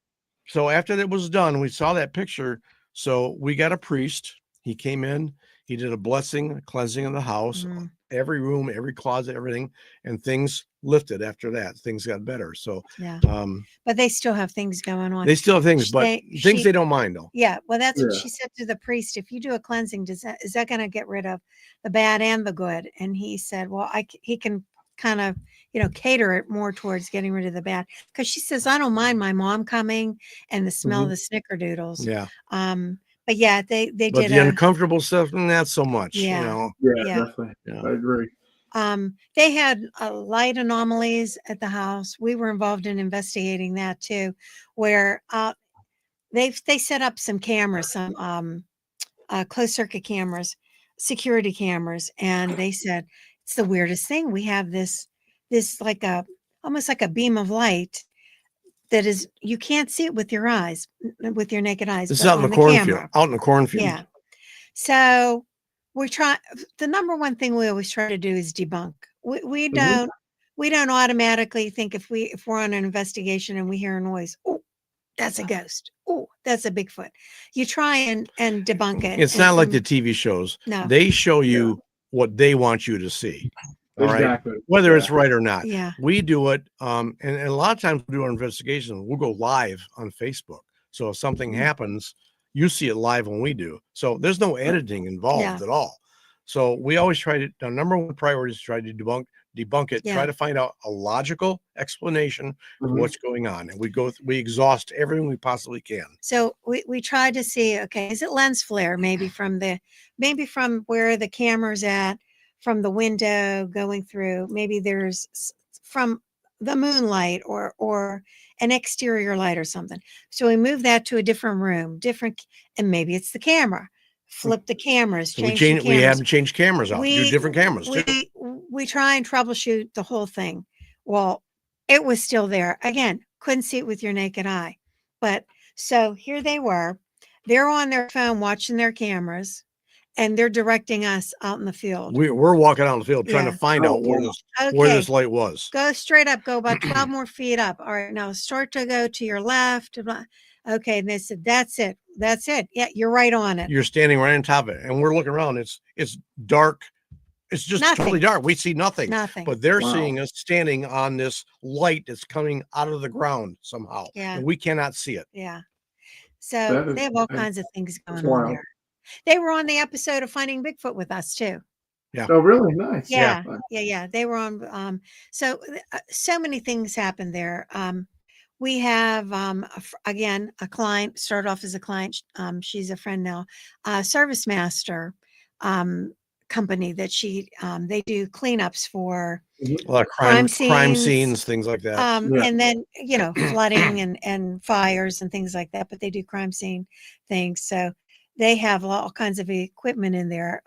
C: so after that was done, we saw that picture. So we got a priest. He came in. He did a blessing, a cleansing of the house, every room, every closet, everything, and things lifted after that. Things got better. So,
B: but they still have things going on.
C: They still have things, but things they don't mind though.
B: Yeah. Well, that's what she said to the priest. If you do a cleansing, is that going to get rid of the bad and the good? And he said, well, he can kind of, cater it more towards getting rid of the bad. Because she says, I don't mind my mom coming and the smell of the snickerdoodles.
C: Yeah.
B: But yeah, they did
C: the uncomfortable stuff, not so much.
A: Yeah, definitely. Yeah. I agree.
B: They had light anomalies at the house. We were involved in investigating that too, where they set up some cameras, some closed circuit cameras, security cameras, and they said it's the weirdest thing. We have this like almost like a beam of light that is, you can't see it with your eyes, with your naked eyes.
C: This is out in the cornfield. Out in the cornfield.
B: Yeah. So the number one thing we always try to do is debunk. We don't automatically think if we're on an investigation and we hear a noise, oh, that's a ghost. Oh, that's a Bigfoot. You try and debunk it.
C: It's not like the TV shows.
B: No.
C: They show you what they want you to see. All right.
A: Exactly.
C: Whether it's right or not.
B: Yeah.
C: We do it. And a lot of times we do our investigation. We'll go live on Facebook. So if something happens, you see it live when we do. So there's no editing involved at all. So we always try to, our number one priority is to try to debunk it, try to find out a logical explanation of what's going on. And we exhaust everything we possibly can.
B: So we try to see, okay, is it lens flare? Maybe from where the camera's at, from the window going through, maybe there's from the moonlight or an exterior light or something. So we move that to a different room, and maybe it's the camera. Flip the cameras,
C: So
B: change the cameras.
C: we have to change cameras out, do different cameras too.
B: We try and troubleshoot the whole thing. Well, it was still there. Again, couldn't see it with your naked eye. But so here they were. They're on their phone watching their cameras, and they're directing us out in the field.
C: We're walking out in the field trying to find out where this light was.
B: Go straight up, go about 12 more feet up. All right, now start to go to your left. Okay, and they said, that's it. That's it. Yeah, you're right on it.
C: You're standing right on top of it. And we're looking around. It's dark. It's just totally dark. We see nothing.
B: Nothing.
C: But they're seeing us standing on this light that's coming out of the ground somehow.
B: Yeah.
C: And we cannot see it.
B: Yeah. So they have all kinds of things going on there. They were on the episode of Finding Bigfoot with us too.
C: Yeah.
A: Oh, really? Nice.
B: Yeah. They were on. So many things happened there. We have, again, a client, started off as a client. She's a friend now, Service Master company that they do cleanups for
C: a lot of crime scenes, things like that.
B: And then, flooding and fires and things like that, but they do crime scene things. So they have all kinds of equipment in there.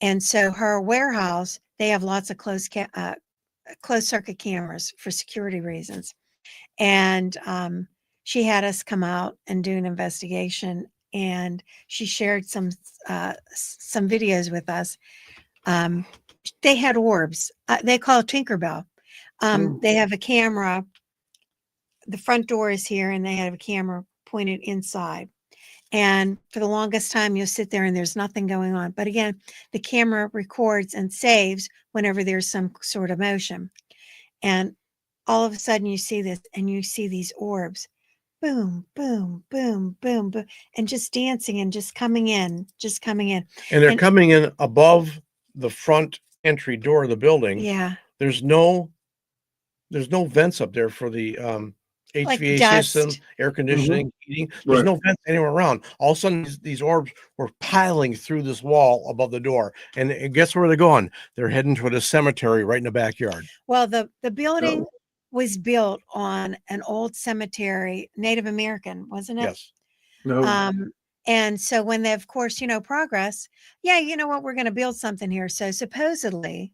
B: And so her warehouse, they have lots of closed circuit cameras for security reasons. And she had us come out and do an investigation, and she shared some videos with us. They had orbs. They call it Tinkerbell. They have a camera. The front door is here, and they have a camera pointed inside. And for the longest time, you'll sit there and there's nothing going on. But again, the camera records and saves whenever there's some sort of motion. And all of a sudden you see this, and you see these orbs, boom, boom, boom, boom, boom, and just dancing and just coming in. And
C: they're coming in above the front entry door of the building.
B: Yeah.
C: There's no vents up there for the HVAC system, air conditioning, heating. There's no vents anywhere around. All of a sudden, these orbs were piling through this wall above the door. And guess where they're going? They're heading toward a cemetery right in the backyard.
B: Well, the building was built on an old cemetery, Native American, wasn't it?
C: Yes.
A: No.
B: And so when they, of course, progress, you know what, we're going to build something here. So supposedly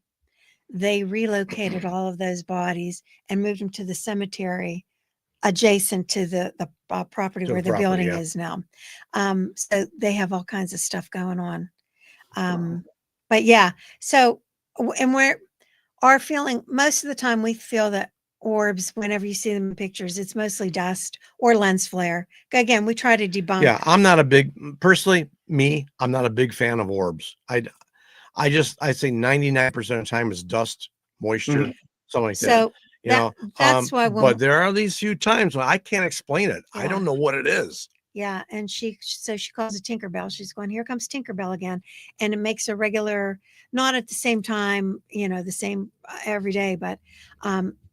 B: they relocated all of those bodies and moved them to the cemetery adjacent to the property where the building is now. So they have all kinds of stuff going on. But so, and our feeling, most of the time we feel that orbs, whenever you see them in pictures, it's mostly dust or lens flare. Again, we try to debunk.
C: Yeah, I'm not a big fan of orbs. I say 99% of the time it's dust, moisture, something like that.
B: That's why.
C: But there are these few times when I can't explain it. I don't know what it is.
B: Yeah, and she calls it Tinkerbell. She's going, here comes Tinkerbell again, and it makes a regular, not at the same time, the same every day, but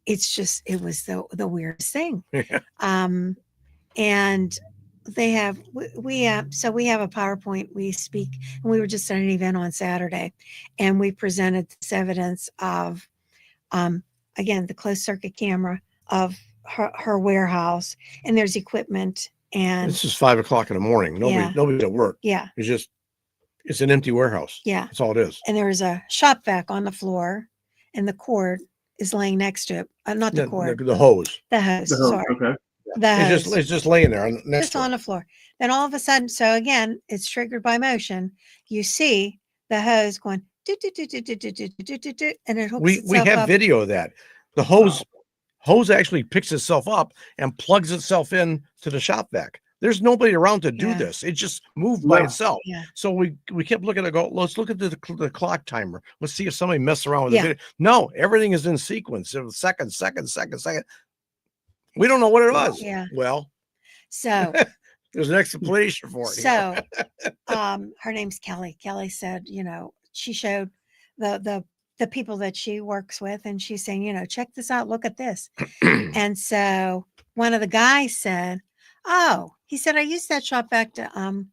B: it was the weirdest thing. And they have we have a PowerPoint we speak, and we were just at an event on Saturday, and we presented this evidence of again the closed circuit camera of her warehouse, and there's equipment, and
C: it's just 5 o'clock in the morning. Nobody's at work.
B: Yeah,
C: it's an empty warehouse.
B: Yeah,
C: that's all it is.
B: And there's a shop vac on the floor, and the cord is laying next to it. Not the cord.
C: The hose.
B: The hose. Sorry.
A: Okay.
B: The hose.
C: It's just laying there
B: just on the floor. Then all of a sudden, so again, it's triggered by motion. You see the hose going, and it hooks
C: we have
B: up.
C: video of that. The hose actually picks itself up and plugs itself in to the shop vac. There's nobody around to do
B: Yeah.
C: this. It just moved by itself.
B: Yeah.
C: So we kept looking at go, let's look at the clock timer. Let's see if somebody messed around with the
B: Yeah.
C: video. No, everything is in sequence. It was second. We don't know what it was.
B: Yeah.
C: Well,
B: So
C: there's an explanation for it.
B: So her name's Kelly. Kelly said, she showed the people that she works with, and she's saying, check this out, look at this. And so one of the guys said, he said, I used that shop vac to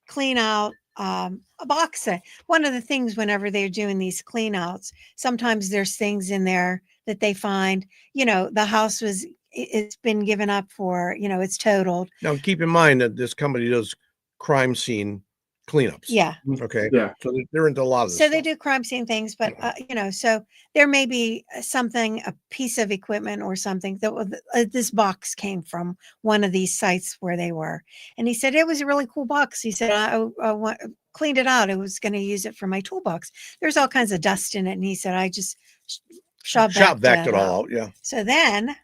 B: clean out a box. One of the things whenever they're doing these clean outs, sometimes there's things in there that they find, the house it's been given up for, it's totaled.
C: Now keep in mind that this company does crime scene cleanups.
B: Yeah.
C: Okay.
A: Yeah.
C: So they're into a lot of this
B: So they
C: stuff.
B: do crime scene things, but so there may be a piece of equipment or something that this box came from one of these sites where they were. And he said, it was a really cool box. He said, I cleaned it out. I was going to use it for my toolbox. There's all kinds of dust in it. And he said, I just shop vac
C: it all out. Yeah.
B: So then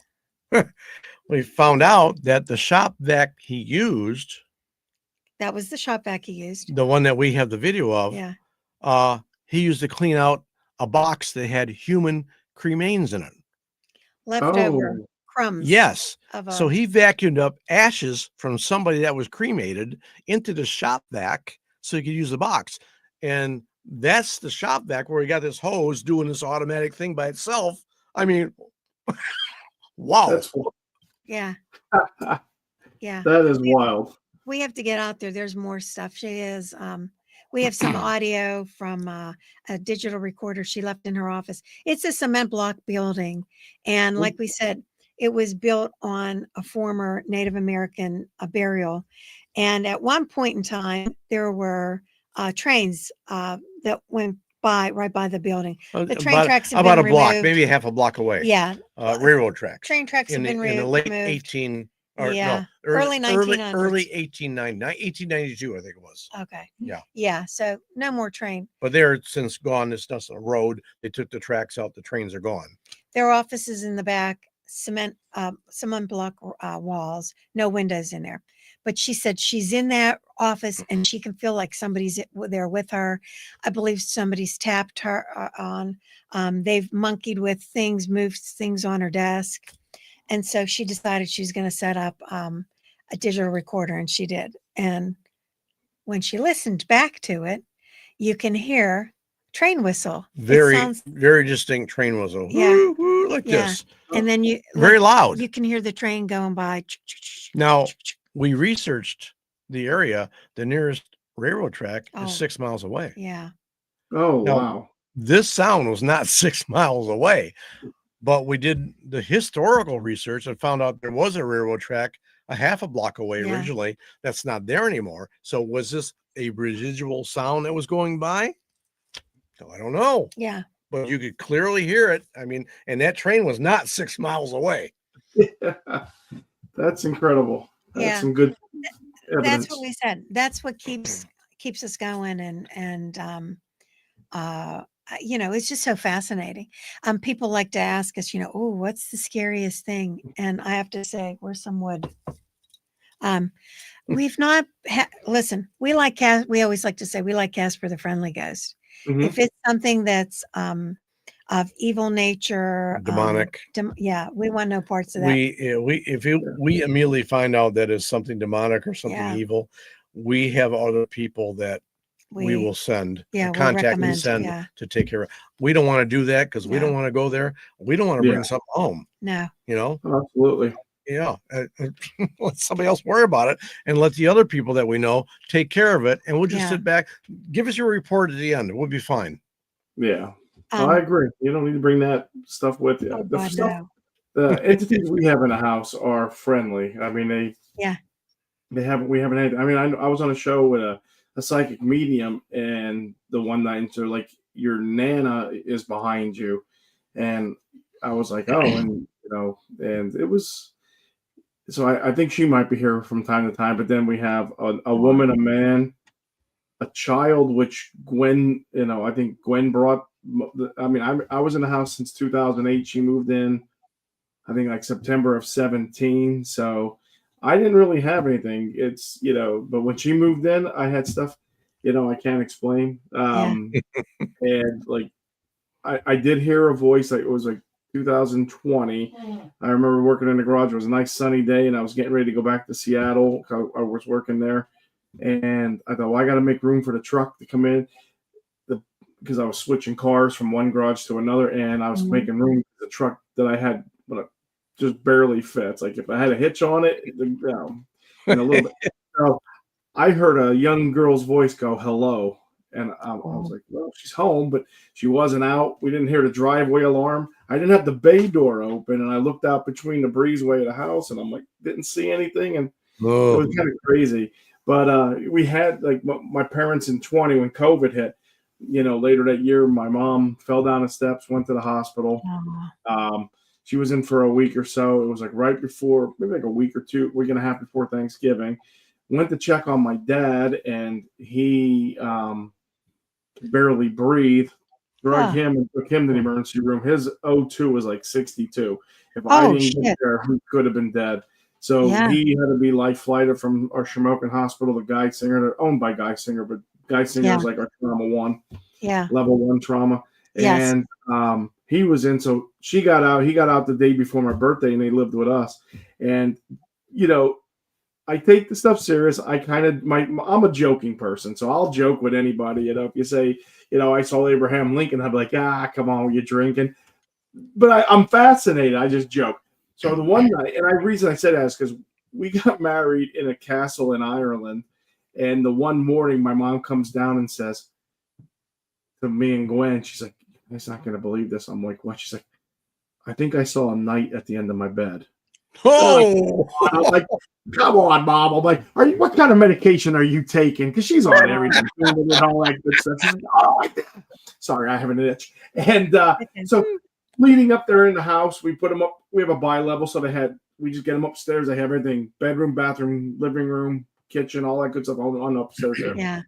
C: we found out that the shop vac he used,
B: that was the shop vac he used.
C: the one that we have the video of.
B: Yeah.
C: He used to clean out a box that had human cremains in it.
B: Leftover crumbs.
C: Yes. So he vacuumed up ashes from somebody that was cremated into the shop vac so he could use the box. And that's the shop vac where he got this hose doing this automatic thing by itself. I mean, wow.
B: Yeah. Yeah.
A: That is wild.
B: We have to get out there. There's more stuff. We have some audio from a digital recorder she left in her office. It's a cement block building. And like we said, it was built on a former Native American burial. And at one point in time, there were trains that went right by the building. The train tracks have
C: about
B: been
C: a block,
B: removed.
C: maybe half a block away.
B: Yeah.
C: Railroad tracks.
B: Train tracks have been removed.
C: In the late 18...
B: early 1900s.
C: Early 1892, I think it was.
B: Okay.
C: Yeah.
B: Yeah. So no more train.
C: But they're since gone. It's just a road. They took the tracks out. The trains are gone.
B: There are offices in the back, cement block walls, no windows in there. But she said she's in that office and she can feel like somebody's there with her. I believe somebody's tapped her on. They've monkeyed with things, moved things on her desk. And so she decided she was going to set up a digital recorder, and she did. And when she listened back to it, you can hear train whistle.
C: Very distinct train whistle.
B: Yeah.
C: Woo, woo, like this.
B: And then
C: very loud.
B: You can hear the train going by.
C: Now, we researched the area. The nearest railroad track is 6 miles away.
B: Yeah.
A: Oh,
C: now,
A: wow.
C: This sound was not 6 miles away. But we did the historical research and found out there was a railroad track a half a block away originally. That's not there anymore. So was this a residual sound that was going by? No, I don't know.
B: Yeah.
C: But you could clearly hear it. I mean, and that train was not 6 miles away.
A: That's incredible. That's some good evidence.
B: That's what we said. That's what keeps us going. And it's just so fascinating. People like to ask us, what's the scariest thing? And I have to say, where's some wood? We've not listen, we always like to say we like Casper the Friendly Ghost. Mm-hmm. If it's something that's of evil nature,
C: demonic,
B: we want no parts of that.
C: We immediately find out that it's something demonic or something evil, we have other people that we will send, contact and send to take care of. We don't want to do that because we don't want to go there. We don't want to bring something home.
B: No.
A: Absolutely.
C: Yeah. Let somebody else worry about it and let the other people that we know take care of it. And we'll just sit back. Give us your report at the end. We'll be fine.
A: Yeah. I agree. You don't need to bring that stuff with you. The entities we have in the house are friendly. I mean, we haven't had, I mean, I was on a show with a psychic medium, and the one night they're like, your Nana is behind you. And I was like, oh, and and it was, so I think she might be here from time to time, but then we have a woman, a man, a child, which Gwen, I think Gwen brought, I mean, I was in the house since 2008. She moved in, I think like September of 17. So I didn't really have anything. It's, but when she moved in, I had stuff, I can't explain. And like, I did hear a voice, like it was like 2020. I remember working in the garage. It was a nice sunny day, and I was getting ready to go back to Seattle. I was working there, and I thought, well, I got to make room for the truck to come in, because I was switching cars from one garage to another, and I was making room for the truck that I had, but just barely fits. Like if I had a hitch on it, and a little bit. So I heard a young girl's voice go, "Hello." And I was like, well, she's home, but she wasn't out. We didn't hear the driveway alarm. I didn't have the bay door open, and I looked out between the breezeway of the house, and I'm like, didn't see anything, and it was kind of crazy. But we had, like, my parents in 20 when COVID hit. Later that year, my mom fell down the steps, went to the hospital. She was in for a week or so. It was like right before, maybe like a week and a half before Thanksgiving. Went to check on my dad, and he barely breathe. Drugged him and took him to the emergency room. His O2 was like 62. If I didn't get there, he could have been dead. So he had to be life flighted from our Shamokin Hospital to Geisinger. They're owned by Geisinger, but Geisinger is like our trauma 1, level 1 trauma. And he was in. So she got out. He got out the day before my birthday, and they lived with us. And I take the stuff serious. I'm a joking person, so I'll joke with anybody. If you say, I saw Abraham Lincoln, I'd be like, come on, you're drinking. But I'm fascinated. I just joke. So the one night, and the reason I said that is because we got married in a castle in Ireland, and the one morning my mom comes down and says to me and Gwen, she's like, "I'm not going to believe this." I'm like, "What?" She's like, "I think I saw a knight at the end of my bed."
C: Oh,
A: I'm like, come on, Mom. I'm like, what kind of medication are you taking? Because she's on everything and all that good stuff. She's like, oh, sorry, I have an itch. And so leading up there in the house, we put them up. We have a bi-level, so we just get them upstairs. They have everything: bedroom, bathroom, living room, kitchen, all that good stuff on upstairs there.
B: Yeah.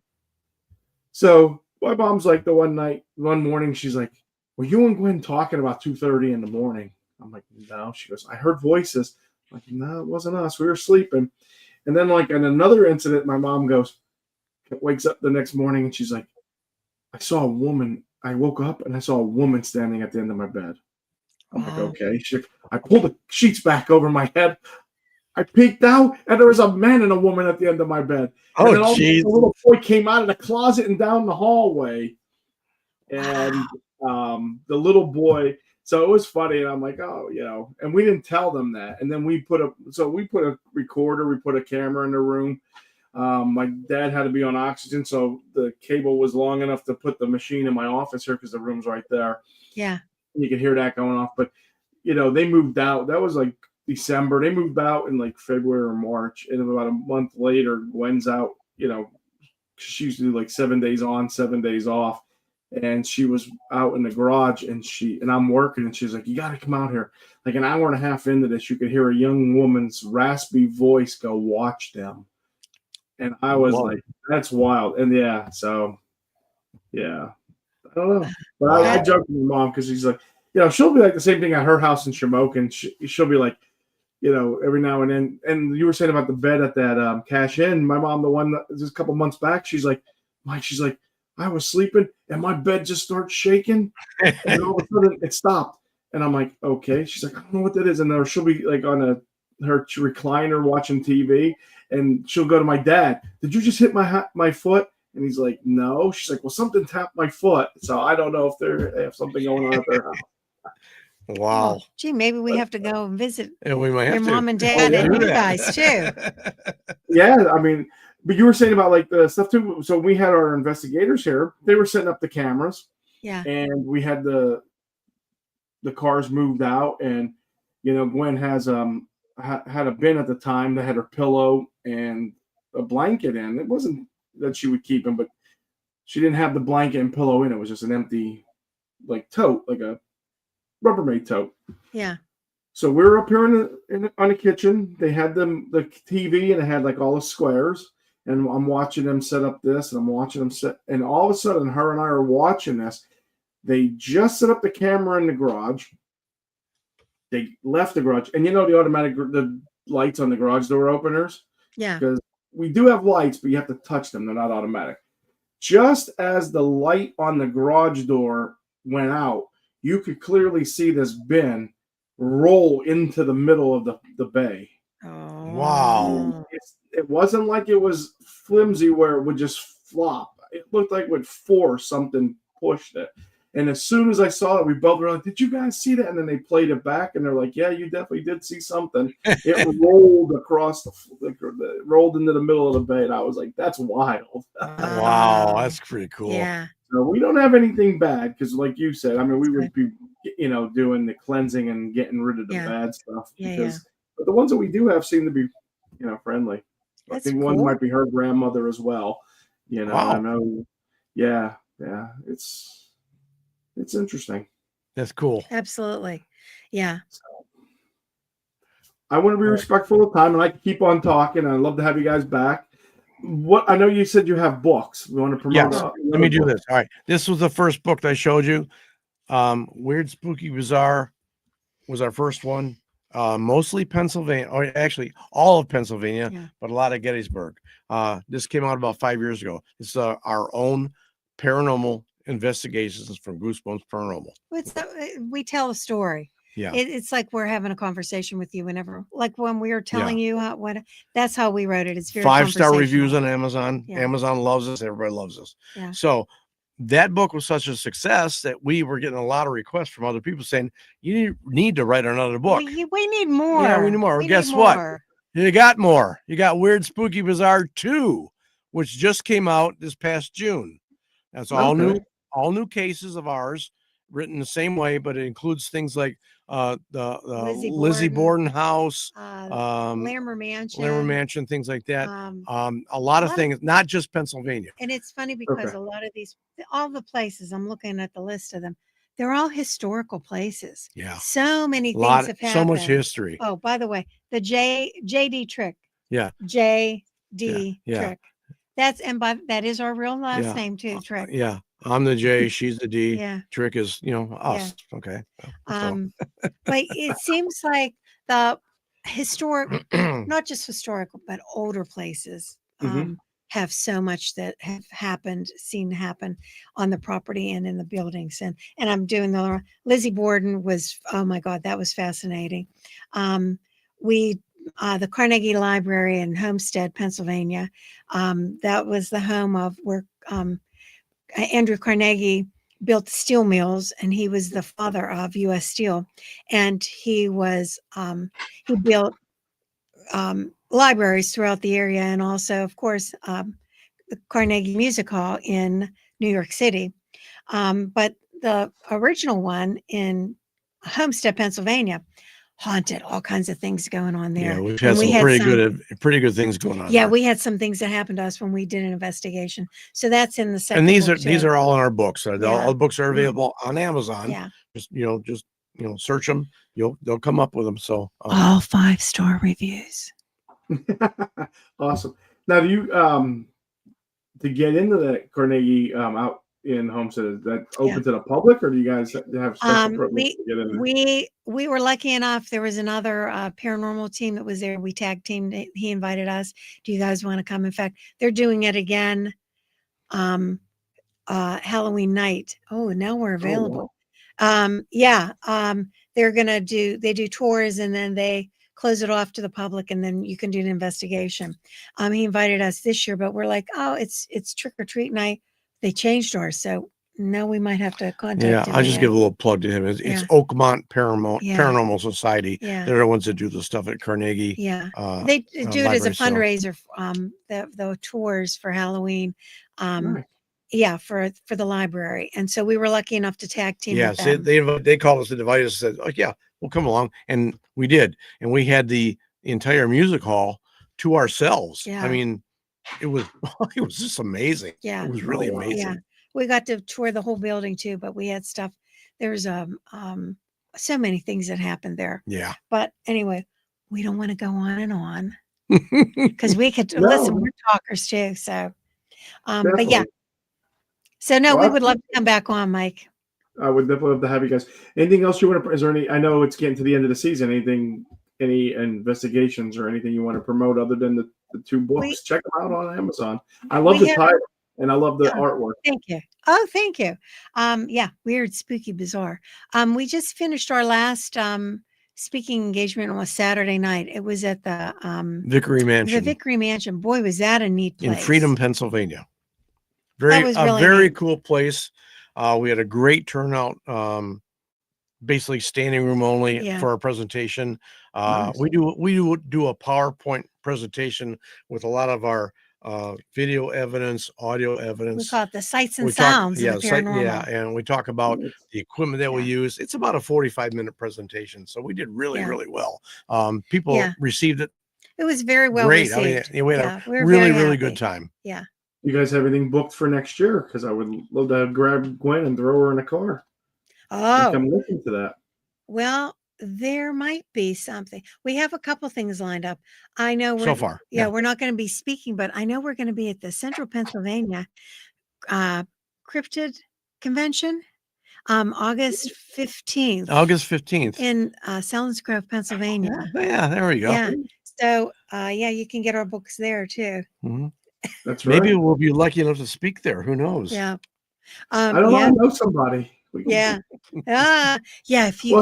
A: So my mom's like, one morning, she's like, "Were you and Gwen talking about 2:30 in the morning?" I'm like, "No." She goes, "I heard voices." I'm like, "No, it wasn't us. We were sleeping." And then, like, in another incident, my mom wakes up the next morning, and she's like, "I saw a woman. I woke up and I saw a woman standing at the end of my bed." I'm like, "Okay." I pulled the sheets back over my head. I peeked out, and there was a man and a woman at the end of my bed. And then
C: jeez.
A: the little boy came out of the closet and down the hallway. And the little boy... So it was funny, and I'm like, and we didn't tell them that. And then we put a recorder, we put a camera in the room. My dad had to be on oxygen, so the cable was long enough to put the machine in my office here because the room's right there.
B: Yeah.
A: And you could hear that going off. But, they moved out. That was like December. They moved out in like February or March. And about a month later, Gwen's out, she used to do like 7 days on, 7 days off. And she was out in the garage, and I'm working, and she's like, "You got to come out here." Like an hour and a half into this, you could hear a young woman's raspy voice go, "Watch them." And I was like, that's wild. And I don't know. But I joke with my mom because she's like, she'll be like the same thing at her house in Shamokin. She'll be like, every now and then. And you were saying about the bed at that Cash Inn. My mom, the one that just a couple months back, she's like, "I was sleeping and my bed just starts shaking, and all of a sudden it stopped." And I'm like, "Okay." She's like, "I don't know what that is." And then she'll be like on her recliner watching TV, and she'll go to my dad. "Did you just hit my foot?" And he's like, "No." She's like, "Well, something tapped my foot." So I don't know if they have something going on at their house.
C: Wow.
B: Oh, gee, maybe we have to go and visit
C: we might have
B: your mom and dad and you guys too.
A: Yeah, I mean, but you were saying about like the stuff too. So we had our investigators here. They were setting up the cameras.
B: Yeah.
A: And we had the cars moved out, and Gwen has had a bin at the time that had her pillow and a blanket in. It wasn't that she would keep them, but she didn't have the blanket and pillow in. It was just an empty like tote, like a Rubbermaid tote.
B: Yeah.
A: So we were up here on the kitchen. They had the TV, and it had like all the squares. And I'm watching them set up this, and I'm watching them set. And all of a sudden, her and I are watching this. They just set up the camera in the garage. They left the garage, and the automatic, the lights on the garage door openers.
B: Yeah.
A: Because we do have lights, but you have to touch them. They're not automatic. Just as the light on the garage door went out, you could clearly see this bin roll into the middle of the bay.
B: Oh.
C: Wow.
A: It wasn't like it was flimsy where it would just flop. It looked like it would force something pushed it. And as soon as I saw it, we both were like, "Did you guys see that?" And then they played it back, and they're like, "Yeah, you definitely did see something." It rolled across rolled into the middle of the bay, and I was like, "That's wild."
C: Wow, that's pretty cool.
B: Yeah.
A: So we don't have anything bad because, like you said, I mean, we would be, doing the cleansing and getting rid of the bad stuff. But the ones that we do have seem to be, friendly.
B: That's
A: I think
B: cool.
A: one might be her grandmother as well.
C: Wow.
A: I know. Yeah, it's interesting.
C: That's cool.
B: Absolutely. Yeah.
A: So, I want to be respectful of time, and I can keep on talking. I'd love to have you guys back. What I know you said you have books. We want to promote.
C: Yes. Let me do this. All right. This was the first book that I showed you. Weird, Spooky, Bizarre was our first one. Mostly Pennsylvania, or actually all of Pennsylvania, but a lot of Gettysburg. This came out about 5 years ago. It's our own paranormal investigations from Goosebumps Paranormal.
B: We tell a story.
C: Yeah,
B: it's like we're having a conversation with you whenever, like when we were telling you that's how we wrote it. It's very
C: 5-star reviews on Amazon.
B: Yeah.
C: Amazon loves us. Everybody loves us.
B: Yeah.
C: So that book was such a success that we were getting a lot of requests from other people saying, "You need to write another book.
B: We need more.
C: Yeah, we need more." Guess what? You got more. You got Weird, Spooky, Bizarre 2, which just came out this past June. That's all new cases of ours, written the same way, but it includes things like the Lizzie Borden house,
B: Lammer
C: Mansion, things like that. A lot of things, not just Pennsylvania.
B: And it's funny because a lot of these, all the places, I'm looking at the list of them, they're all historical places.
C: Yeah.
B: So many things have happened.
C: So much history.
B: Oh, by the way, the JD Trick.
C: Yeah.
B: JD Trick. That is our real last name too, Trick.
C: Yeah. I'm the J, she's the D.
B: Yeah.
C: Trick is, us. Yeah. Okay.
B: But it seems like the historic, not just historical, but older places have so much that have seen happen on the property and in the buildings. And I'm doing Lizzie Borden was, oh my God, that was fascinating. The Carnegie Library in Homestead, Pennsylvania, that was the home of where Andrew Carnegie built steel mills, and he was the father of U.S. Steel, and he built libraries throughout the area, and also, of course, the Carnegie Music Hall in New York City. But the original one in Homestead, Pennsylvania, haunted, all kinds of things going on there.
C: Yeah, we've had some pretty good things going on.
B: Yeah, we had some things that happened to us when we did an investigation. So that's in the second.
C: And these are all in our books. All the books are available on Amazon.
B: Yeah.
C: Just search them. They'll come up with them. So
B: all 5-star reviews.
A: Awesome. Now, do you to get into the Carnegie out in Homestead, is that open to the public, or do you guys have special programs to get in there?
B: We were lucky enough. There was another paranormal team that was there. We tag teamed. He invited us. Do you guys want to come? In fact, they're doing it again Halloween night. Oh, now we're available.
A: Oh, wow.
B: They do tours, and then they close it off to the public, and then you can do an investigation. He invited us this year, but we're like, oh, it's trick or treat night. They changed ours, so now we might have to contact him.
C: I'll just give a little plug to him. It's Oakmont Paranormal Society.
B: Yeah.
C: They're the ones that do the stuff at Carnegie.
B: Yeah. They do it as a fundraiser, the tours for Halloween.
A: Nice.
B: For the library. And so we were lucky enough to tag team with
C: them. They called us and invited us and said, "Oh yeah, we'll come along." And we did. And we had the entire music hall to ourselves.
B: Yeah.
C: I mean, it was just amazing.
B: Yeah.
C: It was really amazing.
B: Yeah. We got to tour the whole building too, but we had stuff. There's so many things that happened there.
C: Yeah.
B: But anyway, we don't want to go on and on because we could listen, we're talkers too. So but yeah. So no, we would love to come back on, Mike.
A: I would definitely love to have you guys. Anything else you want to? Is there any? I know it's getting to the end of the season. Anything any investigations or anything you want to promote other than the 2 books, check them out on Amazon. I love the title and I love the artwork.
B: Thank you. Oh, thank you. Yeah, weird, spooky, bizarre. We just finished our last speaking engagement on a Saturday night. It was at the
C: Vickery Mansion.
B: The Vickery Mansion. Boy, was that a neat place.
C: In Freedom, Pennsylvania. Very cool place. We had a great turnout. Basically standing room only for our presentation. Nice. We do a PowerPoint presentation with a lot of our video evidence, audio evidence.
B: We call it the sights and sounds of the paranormal.
C: And we talk about the equipment that we use. It's about a 45-minute presentation, so we did really well. People received it.
B: It was very well received.
C: I mean, we had a really good time.
B: Yeah.
A: You guys have anything booked for next year? Because I would love to grab Gwen and throw her in a car.
B: Oh,
A: I'm looking to that.
B: Well, there might be something. We have a couple things lined up. I know
C: so far.
B: Yeah, we're not going to be speaking, but I know we're going to be at the Central Pennsylvania Cryptid Convention, August 15th.
C: August 15th
B: in Selinsgrove, Pennsylvania.
C: Yeah, there we go.
B: Yeah. So, you can get our books there too.
C: Mm-hmm.
A: That's right.
C: Maybe we'll be lucky enough to speak there. Who knows?
B: Yeah.
A: I don't know. I know somebody.
B: Yeah. If you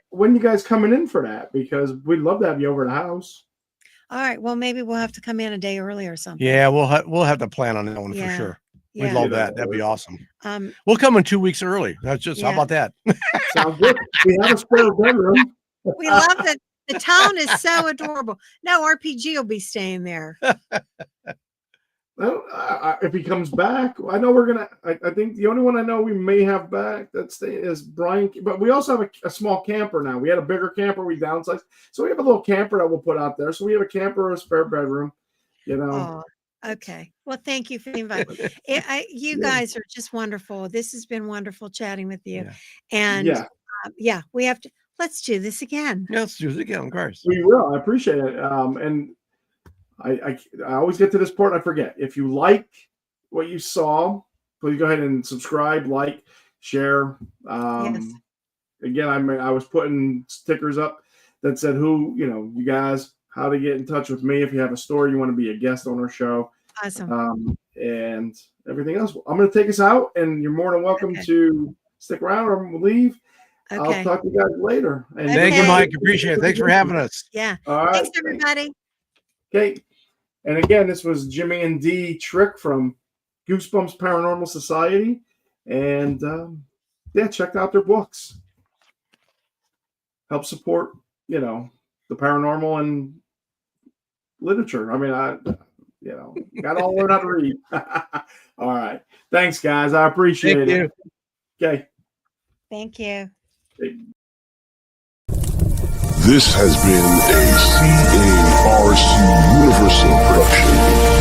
A: when you guys coming in for that? Because we'd love to have you over the house.
B: All right. Well, maybe we'll have to come in a day early or something.
C: Yeah, we'll have to plan on that one for sure. We'd love that. That'd be awesome. We'll come in 2 weeks early. That's just how about that?
A: Sounds good. We have a spare bedroom.
B: We love that. The town is so adorable. No, RPG will be staying there.
A: Well, if he comes back, I know we're gonna. I think the only one I know we may have back is Brian. But we also have a small camper now. We had a bigger camper. We downsized, so we have a little camper that we'll put out there. So we have a camper, a spare bedroom. You know.
B: Oh, okay. Well, thank you for the invite. You guys are just wonderful. This has been wonderful chatting with you. And we have to. Let's do this again.
C: Yeah, let's do it again, of course.
A: We will. I appreciate it. And I always get to this part. I forget. If you like what you saw, please go ahead and subscribe, like, share. Again, I was putting stickers up that said you guys, how to get in touch with me if you have a story, you want to be a guest on our show.
B: Awesome.
A: And everything else. I'm going to take us out, and you're more than welcome to stick around or leave. Okay. I'll talk to you guys later. And
C: thank you, Mike. Appreciate it. Thanks for having us.
B: Yeah.
A: All right.
B: Thanks, everybody.
A: Okay. And again, this was Jimmy and Dee Trick from Goosebumps Paranormal Society. And check out their books. Help support, the paranormal and literature. I mean, got to all learn how to read. All right. Thanks, guys. I appreciate it. Okay.
B: Thank you.
D: This has been a CARC Universal production.